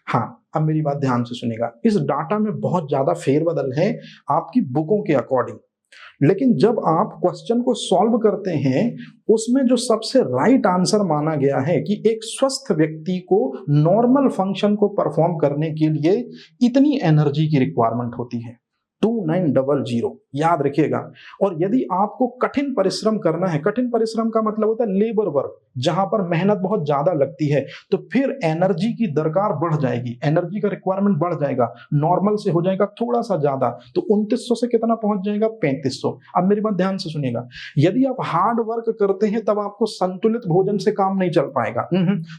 हाँ, अब मेरी बात ध्यान से सुनेगा। इस डाटा में बहुत ज्यादा फेरबदल है आपकी बुकों के अकॉर्डिंग, लेकिन जब आप क्वेश्चन को सॉल्व करते हैं उसमें जो सबसे राइट आंसर माना गया है कि एक स्वस्थ व्यक्ति को नॉर्मल फंक्शन को परफॉर्म करने के लिए इतनी एनर्जी की रिक्वायरमेंट होती है, 2900। याद रखिएगा। और यदि आपको कठिन परिश्रम करना है, कठिन परिश्रम का मतलब होता है लेबर वर्क, जहां पर मेहनत बहुत ज्यादा लगती है, तो फिर एनर्जी की दरकार बढ़ जाएगी, एनर्जी का रिक्वायरमेंट बढ़ जाएगा, नॉर्मल से हो जाएगा थोड़ा सा ज्यादा, तो 2900 से कितना पहुंच जाएगा? 3500। अब मेरी बात ध्यान से सुनिएगा। यदि आप हार्ड वर्क करते हैं तब आपको संतुलित भोजन से काम नहीं चल पाएगा।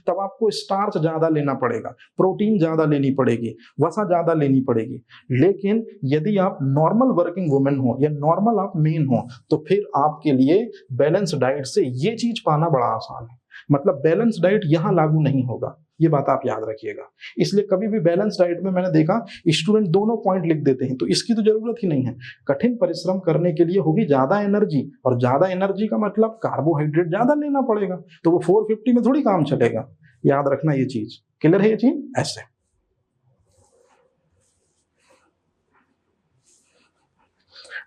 तब आपको स्टार्च ज्यादा लेना पड़ेगा, प्रोटीन ज्यादा लेनी पड़ेगी, वसा ज्यादा लेनी पड़ेगी। लेकिन यदि आप नॉर्मल वर्किंग वुमेन हो या नॉर्मल आप मेन हो तो फिर आपके लिए बैलेंस डाइट से ये चीज पाना बड़ा आसान है। मतलब बैलेंस डाइट यहां लागू नहीं होगा। ये बात आप याद रखिएगा। इसलिए कभी भी बैलेंस डाइट में मैंने देखा स्टूडेंट दोनों पॉइंट लिख देते हैं, तो इसकी तो जरूरत ही नहीं है। कठिन परिश्रम करने के लिए होगी ज्यादा एनर्जी, और ज्यादा एनर्जी का मतलब कार्बोहाइड्रेट ज्यादा लेना पड़ेगा, तो वो 450 में थोड़ी काम चलेगा। याद रखना ये चीज, क्लियर है ये चीज? ऐसे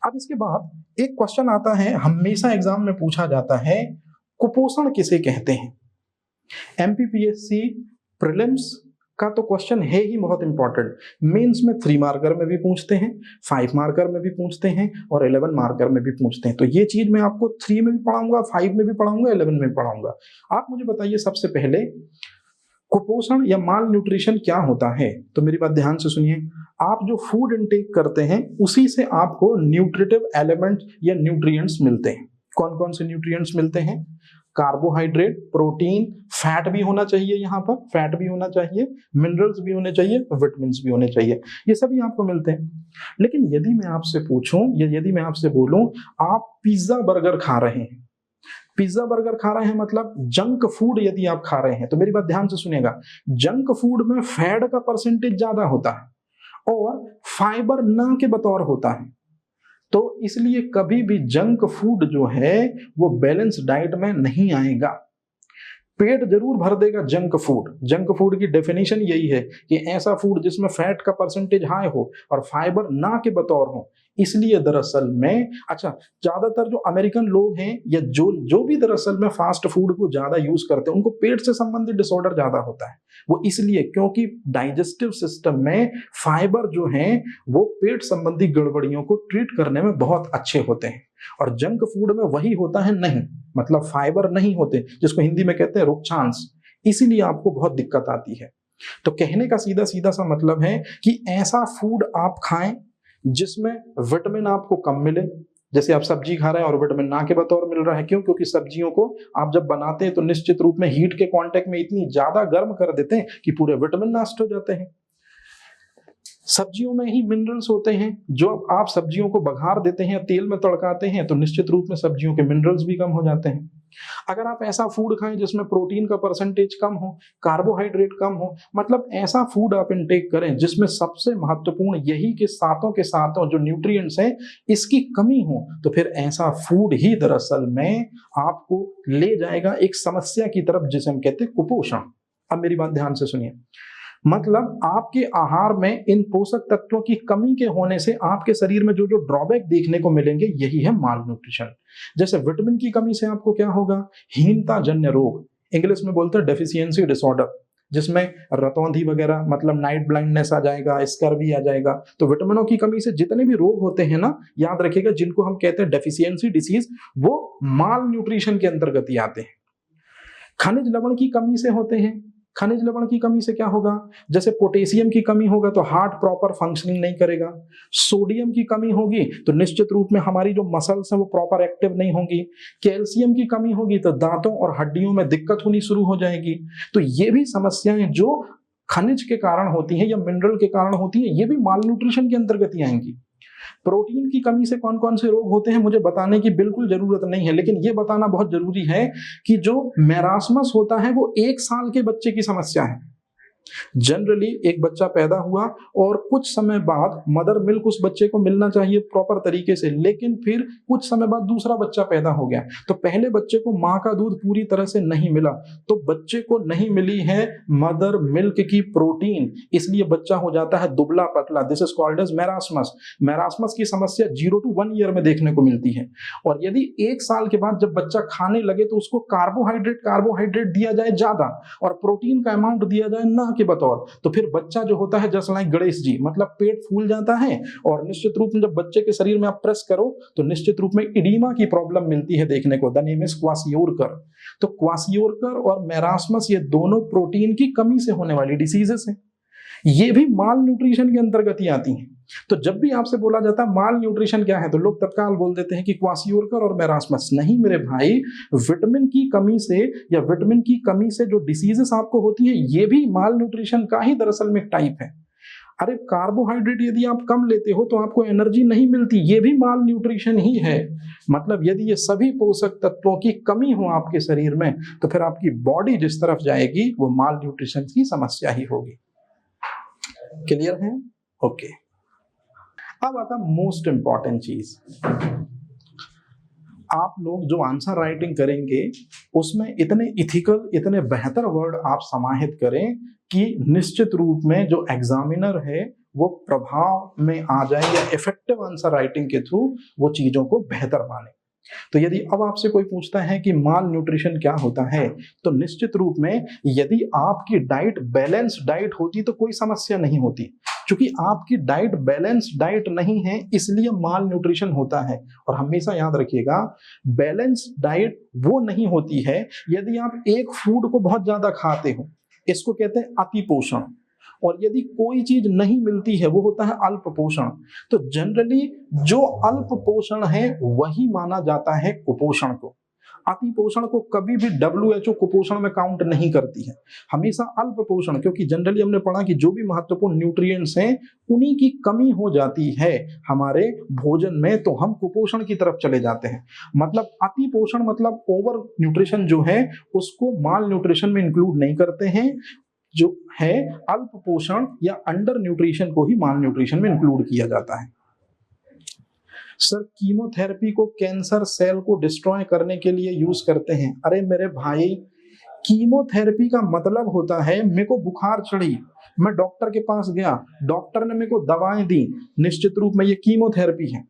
अब इसके बाद एक क्वेश्चन आता है, हमेशा एग्जाम में पूछा जाता है, कुपोषण किसे कहते हैं? एमपीपीएससी प्रीलिम्स का तो क्वेश्चन है ही बहुत इंपॉर्टेंट। मेंस में 3 मार्कर में भी पूछते हैं, 5 मार्कर में भी पूछते हैं और 11 मार्कर में भी पूछते हैं। तो ये चीज मैं आपको 3 में भी पढ़ाऊंगा, 5 में भी पढ़ाऊंगा, 11 में भी पढ़ाऊंगा। आप मुझे बताइए सबसे पहले कुपोषण या माल न्यूट्रिशन क्या होता है? तो मेरी बात ध्यान से सुनिए। आप जो फूड इनटेक करते हैं उसी से आपको न्यूट्रिटिव एलिमेंट या न्यूट्रिएंट्स मिलते हैं। कौन कौन से न्यूट्रिएंट्स मिलते हैं? कार्बोहाइड्रेट, प्रोटीन, फैट भी होना चाहिए, यहाँ पर फैट भी होना चाहिए, मिनरल्स भी होने चाहिए, विटामिन्स भी होने चाहिए, ये सभी आपको मिलते हैं। लेकिन यदि मैं आपसे पूछूं या यदि मैं आपसे बोलूं आप पिज्जा बर्गर खा रहे हैं, पिज्जा बर्गर खा रहे हैं मतलब जंक फूड यदि आप खा रहे हैं, तो मेरी बात ध्यान से सुनिएगा, जंक फूड में फैट का परसेंटेज ज्यादा होता है और फाइबर ना के बतौर होता है। तो इसलिए कभी भी जंक फूड जो है वो बैलेंस डाइट में नहीं आएगा। पेट जरूर भर देगा जंक फूड। जंक फूड की डेफिनेशन यही है कि ऐसा फूड जिसमें फैट का परसेंटेज हाई हो और फाइबर ना के बतौर हो। इसलिए दरअसल में ज्यादातर जो अमेरिकन लोग हैं या जो भी दरअसल में फास्ट फूड को ज्यादा यूज करते हैं उनको पेट से संबंधित डिसऑर्डर ज्यादा होता है। वो इसलिए क्योंकि डाइजेस्टिव सिस्टम में फाइबर जो है वो पेट संबंधी गड़बड़ियों को ट्रीट करने में बहुत अच्छे होते हैं, और जंक फूड में वही होता है नहीं, मतलब फाइबर नहीं होते, जिसको हिंदी में कहते हैं रुक्षांश। इसीलिए आपको बहुत दिक्कत आती है। तो कहने का सीधा सीधा सा मतलब है कि ऐसा फूड आप खाएं जिसमें विटामिन आपको कम मिले। जैसे आप सब्जी खा रहे हैं और विटामिन ना के बतौर मिल रहा है, क्यों? क्योंकि सब्जियों को आप जब बनाते हैं तो निश्चित रूप में हीट के कांटेक्ट में इतनी ज्यादा गर्म कर देते हैं कि पूरे विटामिन नष्ट हो जाते हैं। सब्जियों में ही मिनरल्स होते हैं, जो आप सब्जियों को बघार देते हैं, तेल में तड़काते हैं तो निश्चित रूप में सब्जियों के मिनरल्स भी कम हो जाते हैं। अगर आप ऐसा फूड खाएं जिसमें प्रोटीन का परसेंटेज कम हो, कार्बोहाइड्रेट कम हो, मतलब ऐसा फूड आप इनटेक करें जिसमें सबसे महत्वपूर्ण यही कि सातों के सातों जो न्यूट्रिएंट्स हैं इसकी कमी हो, तो फिर ऐसा फूड ही दरअसल में आपको ले जाएगा एक समस्या की तरफ जिसे हम कहते हैं कुपोषण। अब मेरी बात ध्यान से सुनिए, मतलब आपके आहार में इन पोषक तत्वों की कमी के होने से आपके शरीर में जो जो ड्रॉबैक देखने को मिलेंगे यही है माल न्यूट्रिशन। जैसे विटामिन की कमी से आपको क्या होगा? हीनता जन्य रोग, इंग्लिश में बोलते हैं डेफिशिएंसी डिसऑर्डर, जिसमें रतौंधी वगैरह मतलब नाइट ब्लाइंडनेस आ जाएगा, स्कर्वी आ जाएगा। तो विटामिनों की कमी से जितने भी रोग होते हैं ना, याद रखिएगा, जिनको हम कहते हैं डेफिशिएंसी डिसीज, वो माल न्यूट्रिशन के अंतर्गत ही आते हैं। खनिज लवण की कमी से होते हैं। खनिज लवण की कमी से क्या होगा? जैसे पोटेशियम की कमी होगा तो हार्ट प्रॉपर फंक्शनिंग नहीं करेगा, सोडियम की कमी होगी तो निश्चित रूप में हमारी जो मसल्स हैं वो प्रॉपर एक्टिव नहीं होंगी, कैल्शियम की कमी होगी तो दांतों और हड्डियों में दिक्कत होनी शुरू हो जाएगी। तो ये भी समस्याएं जो खनिज के कारण होती हैं या मिनरल के कारण होती हैं, ये भी माल न्यूट्रिशन के अंतर्गत ही आएंगी। प्रोटीन की कमी से कौन कौन से रोग होते हैं मुझे बताने की बिल्कुल जरूरत नहीं है, लेकिन यह बताना बहुत जरूरी है कि जो मैरास्मस होता है वो 1 साल के बच्चे की समस्या है। जनरली एक बच्चा पैदा हुआ और कुछ समय बाद मदर मिल्क उस बच्चे को मिलना चाहिए प्रॉपर तरीके से, लेकिन फिर कुछ समय बाद दूसरा बच्चा पैदा हो गया तो पहले बच्चे को माँ का दूध पूरी तरह से नहीं मिला, तो बच्चे को नहीं मिली है मदर मिल्क की प्रोटीन, इसलिए बच्चा हो जाता है दुबला पतला। This is called as marasmus. Marasmus की समस्या 0 to 1 ईयर में देखने को मिलती है। और यदि 1 साल के बाद जब बच्चा खाने लगे तो उसको कार्बोहाइड्रेट दिया जाए ज्यादा और प्रोटीन का अमाउंट दिया जाए ना के बतौर, तो फिर बच्चा जो होता है जस्ट लाइक गणेश जी, मतलब पेट फूल जाता है और निश्चित रूप में जब बच्चे के शरीर में आप प्रेस करो तो निश्चित रूप में इडीमा की प्रॉब्लम मिलती है देखने को। The name is kwashiorkor. तो क्वासियोरकर और मैरास्मस ये दोनों प्रोटीन की कमी से होने वाली डिसीजेस हैं, ये भी माल न्यूट्रिशन के अंतर्गत ही आती हैं। तो जब भी आपसे बोला जाता है माल न्यूट्रिशन क्या है तो लोग तत्काल बोल देते हैं कि क्वासियोरकर और मैरास्मस। नहीं मेरे भाई, विटामिन की कमी से या विटामिन की कमी से जो डिसीजेस आपको होती है ये भी माल न्यूट्रिशन का ही दरअसल में एक टाइप है। अरे कार्बोहाइड्रेट यदि आप कम लेते हो तो आपको एनर्जी नहीं मिलती, ये भी माल न्यूट्रिशन ही है। मतलब यदि ये सभी पोषक तत्वों की कमी हो आपके शरीर में तो फिर आपकी बॉडी जिस तरफ जाएगी वो माल न्यूट्रिशन की समस्या ही होगी। क्लियर है? ओके। अब आता मोस्ट इंपॉर्टेंट चीज, आप लोग जो आंसर राइटिंग करेंगे उसमें इतने इथिकल, इतने बेहतर वर्ड आप समाहित करें कि निश्चित रूप में जो एग्जामिनर है वो प्रभाव में आ जाए या इफेक्टिव आंसर राइटिंग के थ्रू वो चीजों को बेहतर माने। तो यदि अब आपसे कोई पूछता है कि माल न्यूट्रिशन क्या होता है, तो निश्चित रूप में यदि आपकी डाइट बैलेंस डाइट होती तो कोई समस्या नहीं होती। क्योंकि आपकी डाइट बैलेंस डाइट नहीं है इसलिए माल न्यूट्रिशन होता है। और हमेशा याद रखिएगा, बैलेंस डाइट वो नहीं होती है यदि आप एक फूड को बहुत ज्यादा खाते हो, इसको कहते हैं अति पोषण। और यदि कोई चीज नहीं मिलती है वो होता है अल्प पोषण। तो जनरली जो अल्प पोषण है वही माना जाता है कुपोषण को। अति पोषण को कभी भी WHO कुपोषण में काउंट नहीं करती है, हमेशा अल्प पोषण, क्योंकि जनरली हमने पढ़ा कि जो भी महत्वपूर्ण न्यूट्रिएंट्स हैं उन्हीं की कमी हो जाती है हमारे भोजन में, तो हम कुपोषण की तरफ चले जाते हैं। मतलब अति पोषण मतलब ओवर न्यूट्रिशन जो है उसको माल न्यूट्रिशन में इंक्लूड नहीं करते हैं, जो है अल्प पोषण या अंडर न्यूट्रिशन को ही माल न्यूट्रिशन में इंक्लूड किया जाता है। सर कीमोथेरेपी को कैंसर सेल को डिस्ट्रॉय करने के लिए यूज करते हैं। अरे मेरे भाई, कीमोथेरेपी का मतलब होता है मेरे को बुखार चढ़ी, मैं डॉक्टर के पास गया, डॉक्टर ने मेरे को दवाएं दी, निश्चित रूप में ये कीमोथेरेपी है।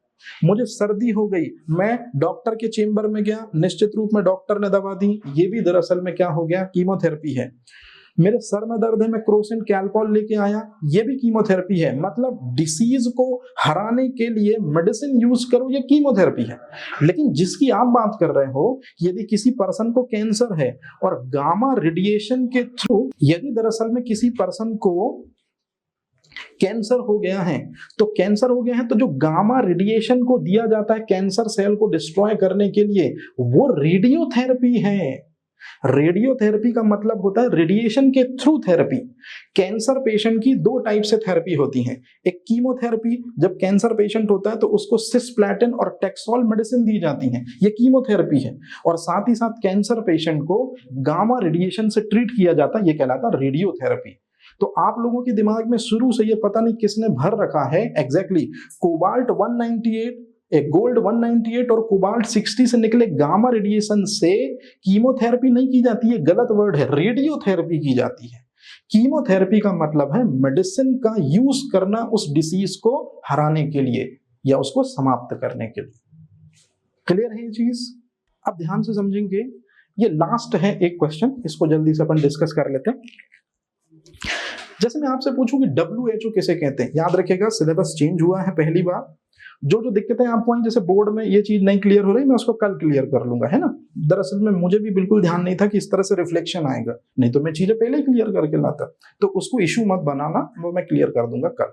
मुझे सर्दी हो गई, मैं डॉक्टर के चेंबर में गया, निश्चित रूप में डॉक्टर ने दवा दी, ये भी दरअसल में क्या हो गया, कीमोथेरेपी है। मेरे सर में दर्द है, मैं क्रोसिन कैल्पॉल लेके आया, ये भी कीमोथेरेपी है। मतलब डिसीज को हराने के लिए मेडिसिन यूज करो, ये कीमोथेरेपी है। लेकिन जिसकी आप बात कर रहे हो, यदि किसी पर्सन को कैंसर है और गामा रेडिएशन के थ्रू यदि दरअसल में किसी पर्सन को कैंसर हो गया है, तो कैंसर हो गया है तो जो गामा रेडिएशन को दिया जाता है कैंसर सेल को डिस्ट्रॉय करने के लिए, वो रेडियोथेरेपी है। रेडियोथेरेपी का मतलब होता है रेडिएशन के थ्रू थेरेपी। कैंसर पेशेंट की दो टाइप से थेरेपी होती है। एक कीमोथेरेपी, जब कैंसर पेशेंट होता है तो उसको सिस्प्लैटिन और टेक्सोल मेडिसिन दी जाती है, ये कीमोथेरेपी है। और साथ ही साथ कैंसर पेशेंट को गामा रेडिएशन से ट्रीट किया जाता है, ये कहलाता है रेडियोथेरेपी। तो आप लोगों के दिमाग में शुरू से ये पता नहीं किसने भर रखा है एग्जैक्टली, कोबाल्ट 198, एक गोल्ड 198 और कोबाल्ट 60 से निकले गामा रेडिएशन से कीमोथेरेपी नहीं की जाती है, गलत वर्ड है, रेडियोथेरेपी की जाती है। कीमोथेरेपी का मतलब है मेडिसिन का यूज करना उस डिसीज को हराने के लिए या उसको समाप्त करने के लिए। क्लियर है ये चीज? अब ध्यान से समझेंगे, ये लास्ट है एक क्वेश्चन, इसको जल्दी से अपन डिस्कस कर लेते हैं। जैसे मैं आपसे पूछूं कि WHO किसे कहते हैं, याद रखिएगा सिलेबस चेंज हुआ है पहली बार। जो दिक्कतें आपको आई, जैसे बोर्ड में ये चीज नहीं क्लियर हो रही, मैं उसको कल क्लियर कर लूंगा, है ना। दरअसल में मुझे भी बिल्कुल ध्यान नहीं था कि इस तरह से रिफ्लेक्शन आएगा, नहीं तो मैं चीजें पहले ही क्लियर करके लाता। तो उसको इशू मत बनाना, वो मैं क्लियर कर दूंगा कल।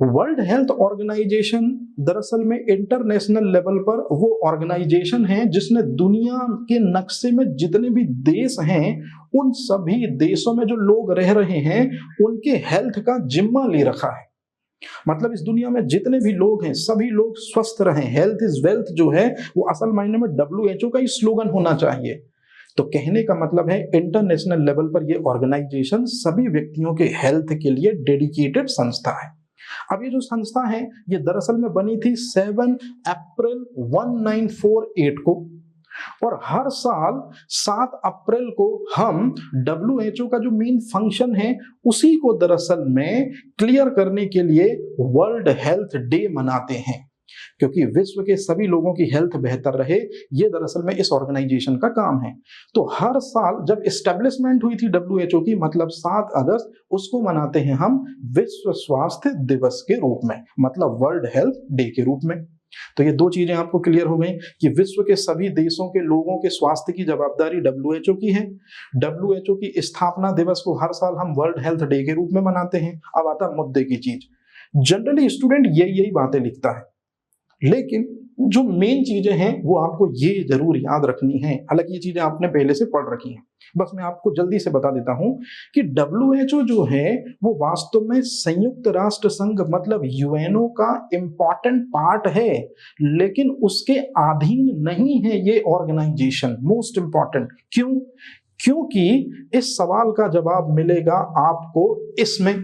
वर्ल्ड हेल्थ ऑर्गेनाइजेशन दरअसल में इंटरनेशनल लेवल पर वो ऑर्गेनाइजेशन है जिसने दुनिया के नक्शे में जितने भी देश हैं उन सभी देशों में जो लोग रह रहे हैं उनके हेल्थ का जिम्मा ले रखा है। मतलब इस दुनिया में जितने भी लोग हैं सभी लोग स्वस्थ रहें, हेल्थ इज वेल्थ जो है वो असल मायने में WHO का ही स्लोगन होना चाहिए। तो कहने का मतलब है इंटरनेशनल लेवल पर ये ऑर्गेनाइजेशन सभी व्यक्तियों के हेल्थ के लिए डेडिकेटेड संस्था है। अब ये जो संस्था है ये दरअसल में बनी थी 7 अप्रैल 1948 को, और हर साल 7 अप्रैल को हम WHO का जो मेन फंक्शन है उसी को दरअसल में क्लियर करने के लिए वर्ल्ड हेल्थ डे मनाते हैं, क्योंकि विश्व के सभी लोगों की हेल्थ बेहतर रहे, ये दरअसल में इस ऑर्गेनाइजेशन का काम है। तो हर साल जब एस्टेब्लिशमेंट हुई थी WHO की, मतलब 7 अगस्त, उसको मनाते हैं हम विश्व स्वास्थ्य दिवस के रूप में, मतलब वर्ल्ड हेल्थ डे के रूप में। तो ये दो चीजें आपको क्लियर हो गई कि विश्व के सभी देशों के लोगों के स्वास्थ्य की जवाबदारी WHO की है। WHO की स्थापना दिवस को हर साल हम वर्ल्ड हेल्थ डे के रूप में मनाते हैं। अब आता मुद्दे की चीज, जनरली स्टूडेंट यही बातें लिखता है, लेकिन जो मेन चीजें हैं वो आपको ये जरूर याद रखनी है, हालांकि ये चीजें आपने पहले से पढ़ रखी हैं, बस मैं आपको जल्दी से बता देता हूं कि WHO जो है वो वास्तव में संयुक्त राष्ट्र संघ मतलब यूएनओ का इंपॉर्टेंट पार्ट है, लेकिन उसके अधीन नहीं है ये ऑर्गेनाइजेशन। मोस्ट इंपॉर्टेंट क्यों? क्योंकि इस सवाल का जवाब मिलेगा आपको इसमें।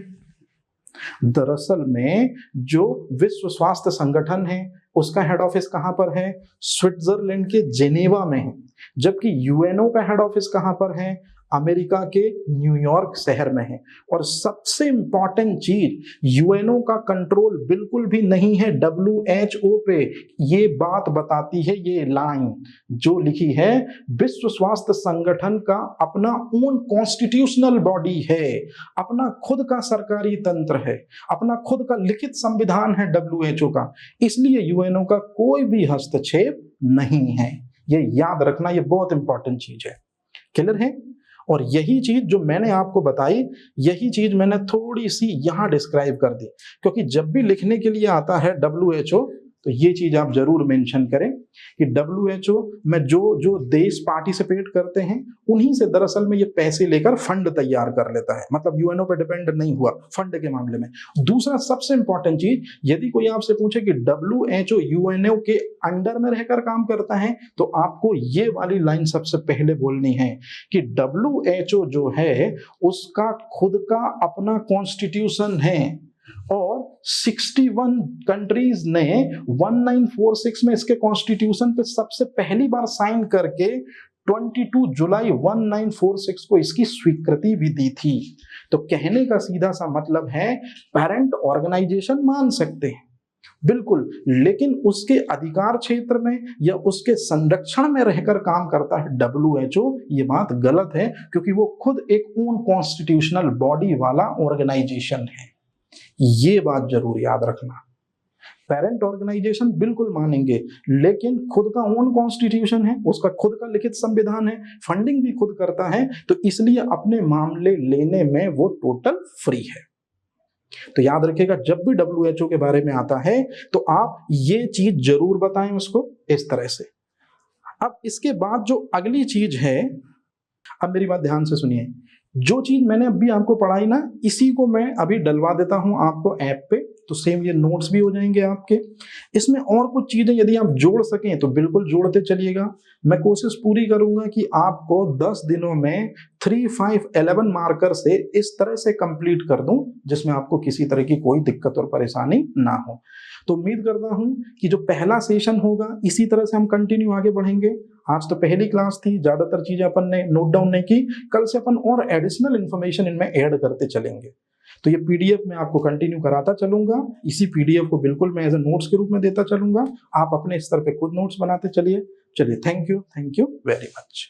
दरअसल में जो विश्व स्वास्थ्य संगठन है उसका हेड ऑफिस कहां पर है? स्विट्जरलैंड के जेनेवा में है, जबकि यूएनओ का हेड ऑफिस कहां पर है? अमेरिका के न्यूयॉर्क शहर में है। और सबसे इंपॉर्टेंट चीज, यूएनओ का कंट्रोल बिल्कुल भी नहीं है WHO पे। ये बात बताती है ये लाइन जो लिखी है, विश्व स्वास्थ्य संगठन का अपना ओन कॉन्स्टिट्यूशनल बॉडी है, अपना खुद का सरकारी तंत्र है, अपना खुद का लिखित संविधान है WHO का, इसलिए यूएनओ का कोई भी हस्तक्षेप नहीं है। ये याद रखना, ये बहुत इंपॉर्टेंट चीज है। क्लियर है? और यही चीज जो मैंने आपको बताई, यही चीज मैंने थोड़ी सी यहां डिस्क्राइब कर दी, क्योंकि जब भी लिखने के लिए आता है WHO तो ये चीज आप जरूर मेंशन करें कि WHO में जो जो देश पार्टिसिपेट करते हैं उन्हीं से दरअसल में ये पैसे लेकर फंड तैयार कर लेता है, मतलब यूएनओ पे डिपेंड नहीं हुआ फंड के मामले में। दूसरा सबसे इंपॉर्टेंट चीज, यदि कोई आपसे पूछे कि WHO यूएनओ के अंडर में रहकर काम करता है तो आपको ये वाली लाइन सबसे पहले बोलनी है कि WHO जो है उसका खुद का अपना कॉन्स्टिट्यूशन है, और 61 कंट्रीज ने 1946 में इसके कॉन्स्टिट्यूशन पे सबसे पहली बार साइन करके 22 जुलाई 1946 को इसकी स्वीकृति भी दी थी। तो कहने का सीधा सा मतलब है, पेरेंट ऑर्गेनाइजेशन मान सकते हैं बिल्कुल, लेकिन उसके अधिकार क्षेत्र में या उसके संरक्षण में रहकर काम करता है WHO, ये बात गलत है, क्योंकि वो खुद एक ओन कॉन्स्टिट्यूशनल बॉडी वाला ऑर्गेनाइजेशन है। ये बात जरूर याद रखना। पेरेंट ऑर्गेनाइजेशन बिल्कुल मानेंगे, लेकिन खुद का ओन कॉन्स्टिट्यूशन है, उसका खुद का लिखित संविधान है, फंडिंग भी खुद करता है, तो इसलिए अपने मामले लेने में वो टोटल फ्री है। तो याद रखिएगा, जब भी WHO के बारे में आता है तो आप ये चीज जरूर बताएं उसको इस तरह से। अब इसके बाद जो अगली चीज है, अब मेरी बात ध्यान से सुनिए, जो चीज मैंने अभी आपको पढ़ाई ना, इसी को मैं अभी डलवा देता हूं आपको ऐप पे, तो सेम ये नोट्स भी हो जाएंगे आपके। इसमें और कुछ चीजें यदि आप जोड़ सकें तो बिल्कुल जोड़ते चलिएगा। मैं कोशिश पूरी करूंगा कि आपको 10 दिनों में 3, 5, 11 मार्कर से इस तरह से कंप्लीट कर दूं जिसमें आपको किसी तरह की कोई दिक्कत और परेशानी ना हो। तो उम्मीद करता हूं कि जो पहला सेशन होगा इसी तरह से हम कंटिन्यू आगे बढ़ेंगे। आज तो पहली क्लास थी, ज्यादातर चीजें अपन ने नोट डाउन नहीं की, कल से अपन और एडिशनल इंफॉर्मेशन इनमें ऐड करते चलेंगे। तो ये पीडीएफ में आपको कंटिन्यू कराता चलूंगा, इसी पीडीएफ को बिल्कुल मैं एज ए नोट्स के रूप में देता चलूंगा, आप अपने स्तर पे खुद नोट्स बनाते चलिए। चलिए, थैंक यू वेरी मच।